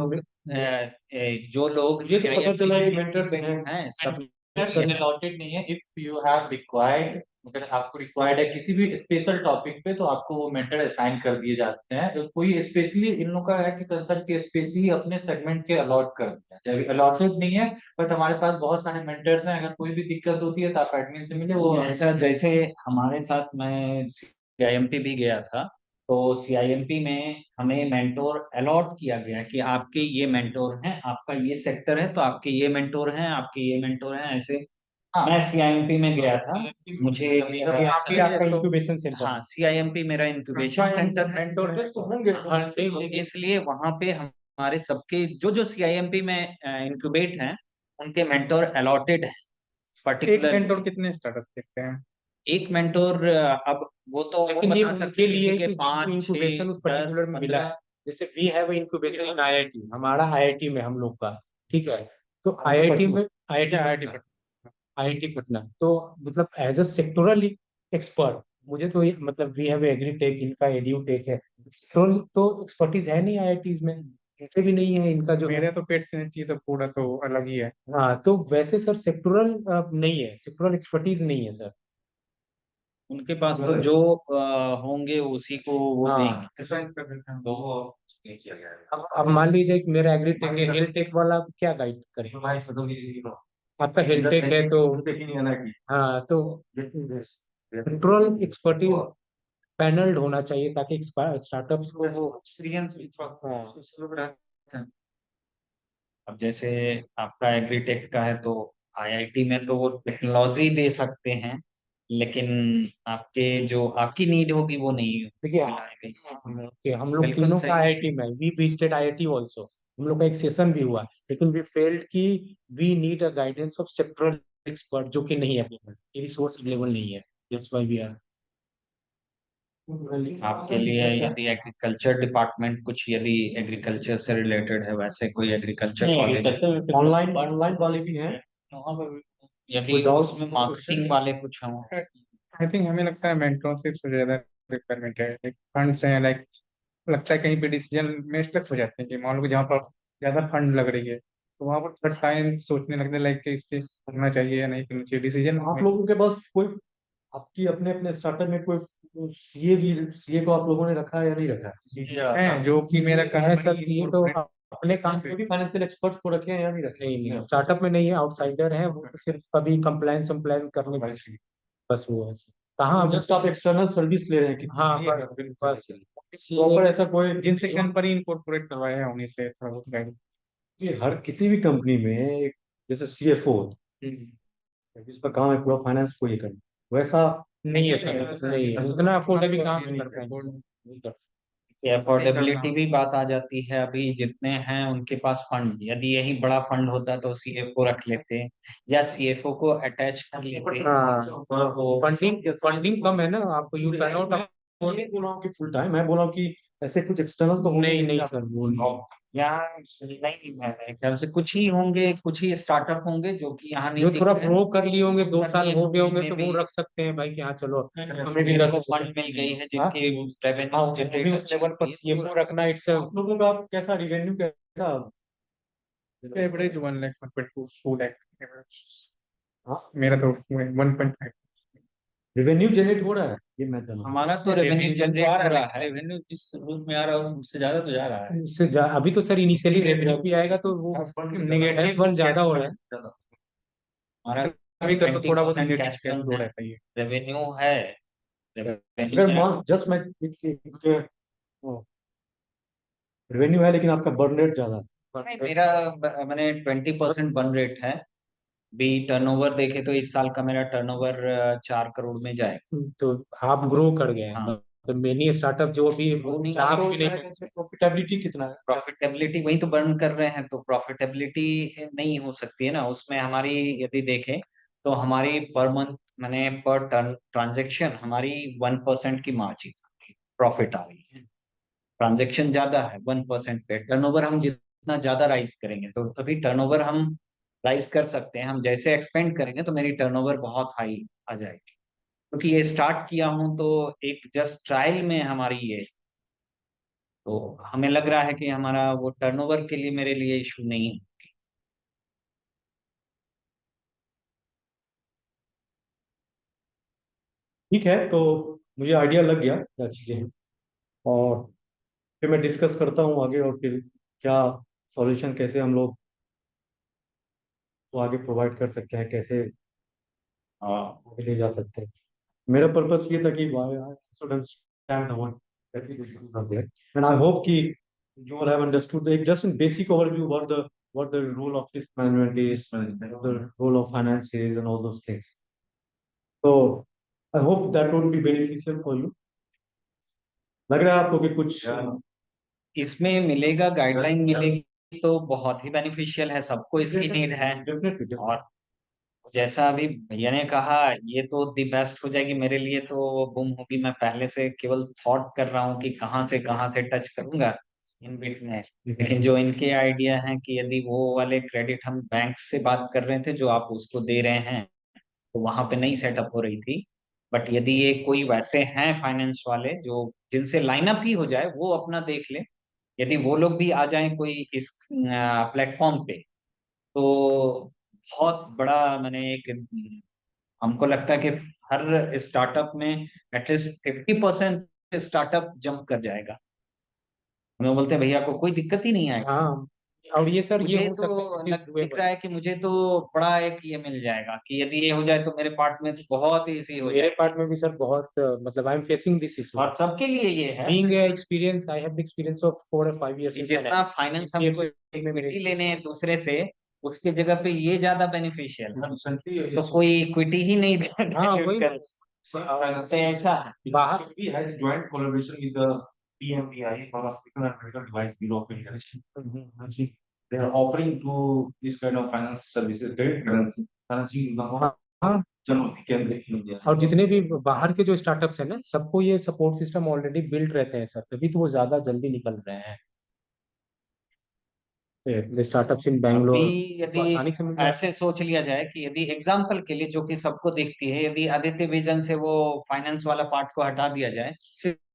नहीं, जो लोग ये तो पता चला है कि मेंटर्स हैं, हैं सब अलॉटेड नहीं है। इफ यू हैव रिक्वायर्ड, अगर आपको रिक्वायर्ड है किसी भी स्पेशल टॉपिक पे, तो आपको वो मेंटर असाइन कर दिए जाते हैं। तो कोई स्पेशली इन लोगों का है कि कंसल्ट के स्पेशली अपने सेगमेंट के अलॉट कर दिया जाए। अलॉटेड नहीं है, बट हमारे पास बहुत सारे मेंटर्स हैं। अगर कोई भी दिक्कत होती है तो आप एडमिन से मिले। वो ऐसा जैसे हमारे साथ मैं सीआईएमपी भी गया था, तो सीआईएमपी में हमें मेंटोर अलॉट किया गया कि आपके ये मेंटोर हैं, आपका ये सेक्टर है तो आपके ये मेंटोर हैं, आपके ये मेंटोर हैं, ऐसे। मैं सीआईएमपी में गया था, मुझे आपका इंक्यूबेशन सेंटर। हाँ, सीआईएमपी मेरा इंक्यूबेशन सेंटर है, मेंटर्स तो होंगे। तो इसलिए वहां पे हमारे सबके जो जो सीआईएमपी में इंक्यूबेट हैं, उनके मेंटोर अलॉटेड है एक पर्टिकुलर। मेंटोर कितने स्टार्टअप देखते हैं? एक मेंटोर अब वो तो वो लेकिन ये बता सकते उनके हैं लिए किसी के कि जिनको 5 इंक्यूबेशन 6 उस 10 पर्टिकुलर में मिला 15। है, जैसे we have incubation in IIT, हमारा आईआईटी में हम लोग का, ठीक है, तो आईआईटी में आईआईटी पटना, तो मतलब एज अ सेक्टोरल एक्सपर्ट, मुझे तो ये मतलब वी हैव एग्रीटेक, इनका एड्यूटेक है, सेक्टोरल तो एक्सपर्टीज है नहीं आईआईटीज में, ऐसे भी नहीं है इनका जो मेरे तो पेट से तो पूरा तो अलग ही है। हाँ, तो वैसे सर सेक्टोरल नहीं है, सेक्टोरल एक्सपर्टीज नहीं है सर। उनके पास तो जो होंगे उसी को वो हाँ। देंगे। तो अब मान लीजिए कि मेरा एग्रीटेक है, हेल्थ टेक वाला क्या गाइड करे, आपका हेल्थ टेक है तो हाँ, तो सेक्टोरल एक्सपर्टीज पैनल्ड होना चाहिए ताकि स्टार्टअप्स को वो एक्सपीरियंस। अब जैसे आपका एग्रीटेक का है तो आईआईटी में तो वो टेक्नोलॉजी दे सकते हैं, लेकिन आपके जो आपकी नीड होगी वो नहीं देखिए मिलाएगी। कि हम लोग बिल्कुल तीनों सही। का आईआईटी में, वी विजिटेड आईआईटी आल्सो, हम लोग का एक सेशन भी हुआ, लेकिन वी फेल्ड कि we need a guidance of sectoral expert, जो कि नहीं है, रिसोर्स अवेलेबल नहीं है, दैट्स व्हाई वी आर। आपके लिए यदि एग्रीकल्चर डिपार्टमेंट कुछ यदि एग्रीकल्चर से रिलेटेड है, वैसे कोई एग्रीकल्चर कॉलेज ऑनलाइन ऑनलाइन वाले भी हैं। यदि उसमें मार्केटिंग वाले कुछ हों। आई थिंक हमें लगता है मेंटरशिप से ज्यादा रिक्वायरमेंट है, लाइक फंड्स हैं, लाइक लगता है कहीं पे डिसीजन में स्टक हो जाते हैं कि मान लो कि जहाँ पर ज्यादा फंड लग रही है तो वहां पर थोड़ा टाइम सोचने लगते हैं, लाइक कि इस पे करना चाहिए या नहीं करना चाहिए डिसीजन। आप लोगों के पास कोई आपकी अपने अपने स्टार्टअप में कोई सीए को आप लोगों ने रखा है या नहीं रखा है जो कि मेरा कहना है है सर, ये तो अपने काम है? भी फाइनेंशियल एक्सपर्ट्स को रखे हैं या नहीं रखे? नहीं, स्टार्टअप में नहीं है, आउटसाइडर है वो, तो सिर्फ कभी कंप्लायंस करने के बस वो है। कहाँ जस्ट आप एक्सटर्नल सर्विस ले रहे हैं किसी हाँ, बस प्रॉपर ऐसा कोई जिनसे कंपनी इनकॉर्पोरेट करवाया है उन्हीं से थोड़ा बहुत गाइड। कि हर किसी भी कंपनी में एक जैसे सीएफओ जिसका काम है पूरा फाइनेंस को ये करना, वैसा नहीं है सर, नहीं है उतना अफोर्डेबल काम नहीं कर पाएंगे। अफोर्डेबिलिटी भी बात आ जाती है। अभी जितने हैं उनके पास फंड, यदि यही बड़ा फंड होता तो सीएफओ रख लेते या सीएफओ को अटैच कर लेते। फंडिंग कम है ना, आपको यू कैन नॉट बोल रहा हूँ कि फुल टाइम, मैं बोल रहा हूँ कि ऐसे कुछ एक्सटर्नल तो नहीं नहीं सर, वो नहीं। यहाँ नहीं है, मेरे ख्याल से कुछ ही होंगे, कुछ ही स्टार्टअप होंगे जो कि यहाँ नहीं जो दिख थोड़ा रहे हैं। ग्रो कर लिए होंगे, 2 साल हो गए होंगे, तो में वो भी रख सकते हैं भाई कि हाँ चलो हमें भी मेरे रख को फंड मिल गई है जिनके हाँ, रेवेन्यू वो भी उस लेवल पर सीएफओ रखना इट्स आप लोगों का कैसा रिवेन्यू कैसा एवरेज 1 लाख 1.2 लाख हाँ? मेरा तो 1.5। रिवेन्यू जनरेट हो रहा है, ये मैं जानना हमारा तो रेवेन्यू जनरेट हो रहा है। रेवेन्यू जिस रूप में आ रहा है उससे ज्यादा तो जा रहा है। उससे अभी तो सर इनिशियली रेवेन्यू भी आएगा तो वो नेगेटिव वन ज्यादा हो रहा है। हमारा अभी तक तो थोड़ा बहुत 20% negative cash cash flow flow रहता ही है। रेवेन्यू है। अगर मान जस्ट मैं रेवेन्यू है लेकिन आपका बर्न रेट ज्यादा है। नहीं, मेरा मैंने 20% बर्न रेट है। भी टर्नओवर देखे तो इस साल का मेरा टर्नओवर 4 करोड़ में जाएगा। तो आप ग्रो कर गए हैं, हाँ। तो मेनी स्टार्टअप जो भी आप भी नहीं प्रॉफिटेबिलिटी कितना है? प्रॉफिटेबिलिटी वही तो बर्न कर रहे हैं, तो प्रॉफिटेबिलिटी नहीं हो सकती है ना उसमें हमारी। यदि देखें तो हमारी पर मंथ मैंने पर टर्न ट्रांजेक्शन हमारी 1% की मार्जिन प्रॉफिट आ रही है। ट्रांजेक्शन ज्यादा है 1% पे, टर्नओवर हम जितना ज्यादा राइज करेंगे तो तभी टर्नओवर हम राइज कर सकते हैं। हम जैसे एक्सपेंड करेंगे तो मेरी टर्नओवर बहुत हाई आ जाएगी, क्योंकि ये स्टार्ट किया हूं तो एक जस्ट ट्रायल में हमारी ये, तो हमें लग रहा है कि हमारा वो टर्नओवर के लिए मेरे लिए इशू नहीं है। ठीक है, तो मुझे आइडिया लग गया क्या चीजें हैं, और फिर मैं डिस्कस करता हूँ आगे, और फिर क्या सॉल्यूशन कैसे हम लोग को आगे प्रोवाइड कर सकते हैं, कैसे आगे ले जा सकते हैं। मेरा पर्पस ये था कि and I hope कि you all have understood the just in basic overview what the role of risk management is, the role of finances and all those things. So I hope that would be beneficial for you. लग रहा है आपको कि कुछ इसमें मिलेगा, guideline मिलेगी तो बहुत ही बेनिफिशियल है, सबको इसकी नीड है। डेफिनेटली और जैसा अभी भैया ने कहा, ये तो दी बेस्ट हो जाएगी मेरे लिए, तो बुम होगी। मैं पहले से केवल थॉट कर रहा हूँ कि कहाँ से टच करूंगा इन बिट में। लेकिन जो इनके आइडिया है कि यदि वो वाले क्रेडिट, हम बैंक से बात कर रहे थे जो आप उसको दे रहे हैं, तो वहां पे नहीं सेटअप हो रही थी। बट यदि ये कोई वैसे हैं फाइनेंस वाले जो जिनसे लाइनअप ही हो जाए, वो अपना देख ले। यदि वो लोग भी आ जाएं कोई इस प्लेटफॉर्म पे, तो बहुत बड़ा मैंने एक, हमको लगता है कि हर स्टार्टअप में एटलीस्ट 50% स्टार्टअप जंप कर जाएगा। हम बोलते हैं भैया को कोई दिक्कत ही नहीं आएगी। हाँ, और ये सर ये मुझे हो सकता है तो कि दिख रहा है कि मुझे तो बड़ा एक ये मिल जाएगा कि यदि ये हो जाए तो मेरे पार्ट में तो बहुत इजी हो मेरे जाएगी। पार्ट में भी सर बहुत मतलब I am facing this issue. और सबके लिए ये है being experience, I have the experience of 4 or 5 years कि in जितना finance। फाइनेंस हमको में मेरे इक्विटी लेने हैं दूसरे से, उसकी जगह पे ये ज्यादा बेनिफिशियल है। Recently, तो कोई इक्विटी ही नहीं हाँ dilute वही करे। तो ऐसा है। Bahar we has a joint collaboration with the PMDI, Pharmaceutical and Medical Device Bureau of India. Actually, they are offering to this kind of finance services, credit financing हाँ हाँ, generally can be in India. और जितने भी बाहर के जो startups हैं ना, सबको ये सपोर्ट सिस्टम ऑलरेडी बिल्ड रहते हैं सर, तभी तो वो ज्यादा जल्दी निकल रहे हैं। स्टार्टअप्स इन अभी बैंगलोर यदि आसानी से मिल जाते ऐसे सोच लिया जाए कि यदि एग्जाम्पल के लिए, जो कि सबको दिखती है, यदि आदित्य विजन से वो फाइनेंस वाला पार्ट को हटा दिया जाए,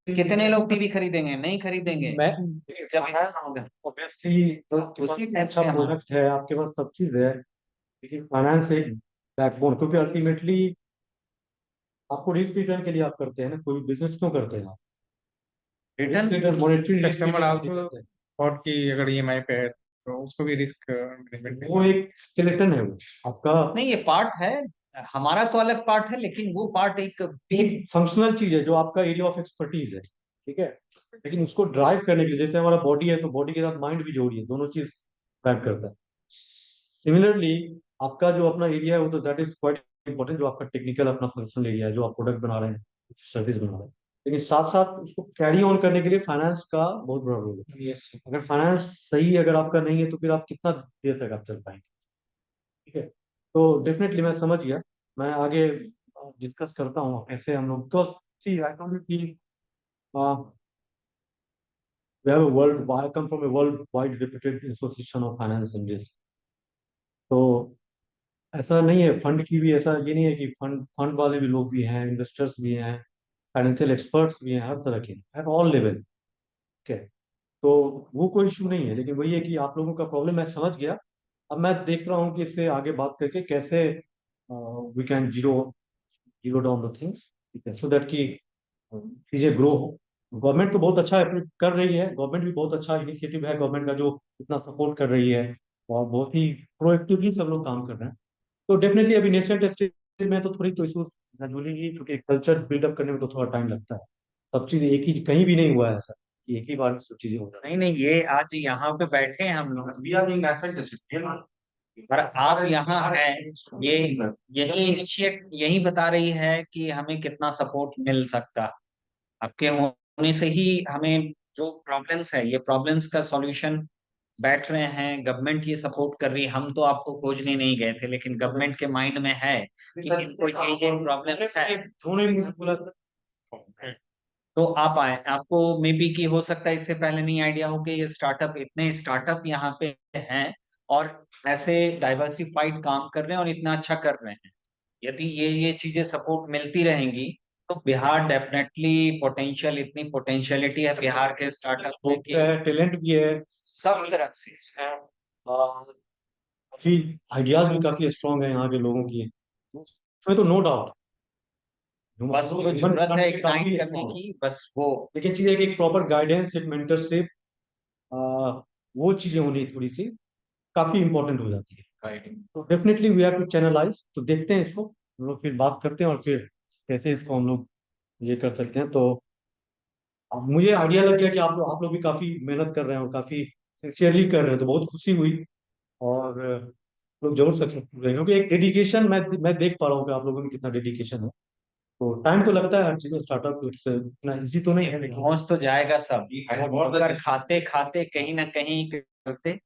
कितने लोग टीवी खरीदेंगे? नहीं खरीदेंगे। हैं। मैं जब ऐसा होगा ऑब्वियसली तो आपके पास उसी टाइप अच्छा से हमारा प्रोडक्ट है, आपके पास सब चीज है, लेकिन फाइनेंस एक बैकबोन, क्योंकि अल्टीमेटली आपको रिस्क रिटर्न के लिए आप करते हैं ना, कोई बिजनेस क्यों करते हैं आप? Risk return. Return, monetary risk customer return also thought कि अगर ईएमआई पे है तो उसको भी रिस्क मैनेजमेंट वो एक स्केलेटन है वो आपका, नहीं, ये पार्ट है, हमारा तो अलग पार्ट है, लेकिन वो पार्ट एक एक फंक्शनल चीज है जो आपका एरिया ऑफ एक्सपर्टीज है, ठीक है। लेकिन उसको ड्राइव करने के लिए, जैसे हमारा बॉडी है तो बॉडी के साथ माइंड भी जोड़िए, दोनों चीज ड्राइव करता है। सिमिलरली आपका जो अपना एरिया है वो तो दैट इज क्वाइट इंपॉर्टेंट, जो आपका टेक्निकल अपना फंक्शनल एरिया है, जो आप प्रोडक्ट बना रहे हैं, सर्विस बना रहे हैं, लेकिन साथ साथ उसको कैरी ऑन करने के लिए फाइनेंस का बहुत बड़ा रोल है। यस। अगर फाइनेंस सही अगर आपका नहीं है तो फिर आप कितना देर तक आप चल पाएंगे, ठीक है। तो डेफिनेटली मैं समझ गया, मैं आगे डिस्कस करता हूँ कैसे हम लोग, because see I told you कि we have a world, I come from a worldwide reputed association of finance and risk। तो ऐसा नहीं है, फंड की भी ऐसा ये नहीं है कि फंड फंड वाले भी लोग भी हैं, इन्वेस्टर्स भी हैं, फाइनेंशियल एक्सपर्ट्स भी हैं, हर तरह के, एट ऑल लेवल, ठीक है। तो वो कोई इशू नहीं है, लेकिन वही है कि आप लोगों का प्रॉब्लम मैं समझ गया। अब मैं देख रहा हूँ कि इससे आगे बात करके कैसे we can zero zero down the things, ठीक है, सो दैट कि चीजें ग्रो हो। गवर्नमेंट तो बहुत अच्छा कर रही है, गवर्नमेंट भी बहुत अच्छा इनिशिएटिव है गवर्नमेंट का, जो इतना सपोर्ट कर रही है और बहुत ही प्रोएक्टिवली सब लोग काम कर रहे हैं। तो डेफिनेटली अभी नेशनल स्टेज में तो थोड़ी तो इशू ग्रेजुअली ही, क्योंकि कल्चर बिल्डअप करने में तो थोड़ा टाइम लगता है, सब चीज एक ही कहीं भी नहीं हुआ है ऐसा कि एक ही बार में सब चीजें हो जाती नहीं नहीं, ये आज यहाँ पे बैठे हैं हम लोग, But we are being affected. पर आप यहाँ हैं, ये यही इनिशिएट यही बता रही है कि हमें कितना सपोर्ट मिल सकता। आपके होने से ही हमें जो प्रॉब्लम्स है, ये प्रॉब्लम्स का सॉल्यूशन बैठ रहे हैं, गवर्नमेंट ये सपोर्ट कर रही है। हम तो आपको खोजने नहीं गए थे, लेकिन गवर्नमेंट के माइंड में है कि इनको ये प्रॉब्लम्स है, तो आप आए। आपको मे बी की हो सकता है इससे पहले नहीं आइडिया हो कि ये स्टार्टअप, इतने स्टार्टअप यहाँ पे हैं और ऐसे डाइवर्सिफाइड काम कर रहे हैं और इतना अच्छा कर रहे हैं। यदि ये चीजें सपोर्ट मिलती रहेंगी तो बिहार डेफिनेटली पोटेंशियल, इतनी पोटेंशियलिटी है बिहार के स्टार्टअप में कि है, टैलेंट भी है, सब तरफ से। काफी आइडियाज भी काफी स्ट्रांग है यहाँ के लोगों की, उसमें तो नो डाउट। बस जो जरूरत है इग्नाइट करने की, बस वो। लेकिन चीज है कि एक प्रॉपर गाइडेंस, एक मेंटरशिप, वो चीजें होनी थोड़ी सी काफी इंपॉर्टेंट हो जाती है। तो definitely we have to channelise, तो देखते हैं इसको हम लोग, फिर बात करते हैं और फिर कैसे इसको हम लोग ये कर सकते हैं। तो अब मुझे आइडिया लग गया कि आप लोग भी काफी मेहनत कर रहे हैं और काफी सिंसियरली कर रहे हैं, तो बहुत खुशी हुई। और लोग जरूर सक्सेसफुल रहेंगे, क्योंकि एक डेडिकेशन मैं देख पा रहा हूँ कि आप लोगों में कितना डेडिकेशन है। तो टाइम तो लगता है हर चीज में, स्टार्टअप इतना इजी तो नहीं है, लेकिन पहुंच तो जाएगा सब, मगर खाते खाते कहीं ना कहीं करते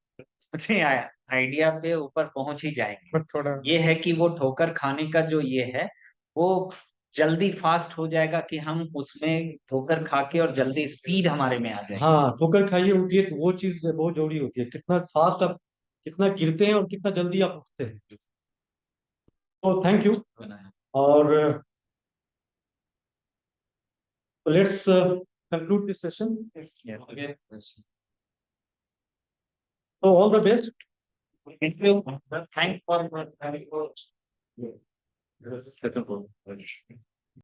मुझे आइडिया पे ऊपर पहुंच ही जाएंगे। बट थोड़ा ये है कि वो ठोकर खाने का जो ये है वो जल्दी फास्ट हो जाएगा कि हम उसमें ठोकर खा के और जल्दी स्पीड हमारे में आ जाएगी। हाँ, ठोकर खाइए उठिए, तो वो चीज बहुत जरूरी होती है, कितना फास्ट आप, कितना गिरते हैं और कितना जल्दी आप उठते हैं। तो थैंक यू, और let's conclude this session. So all the best. Thank you. Thanks for having us. Second one.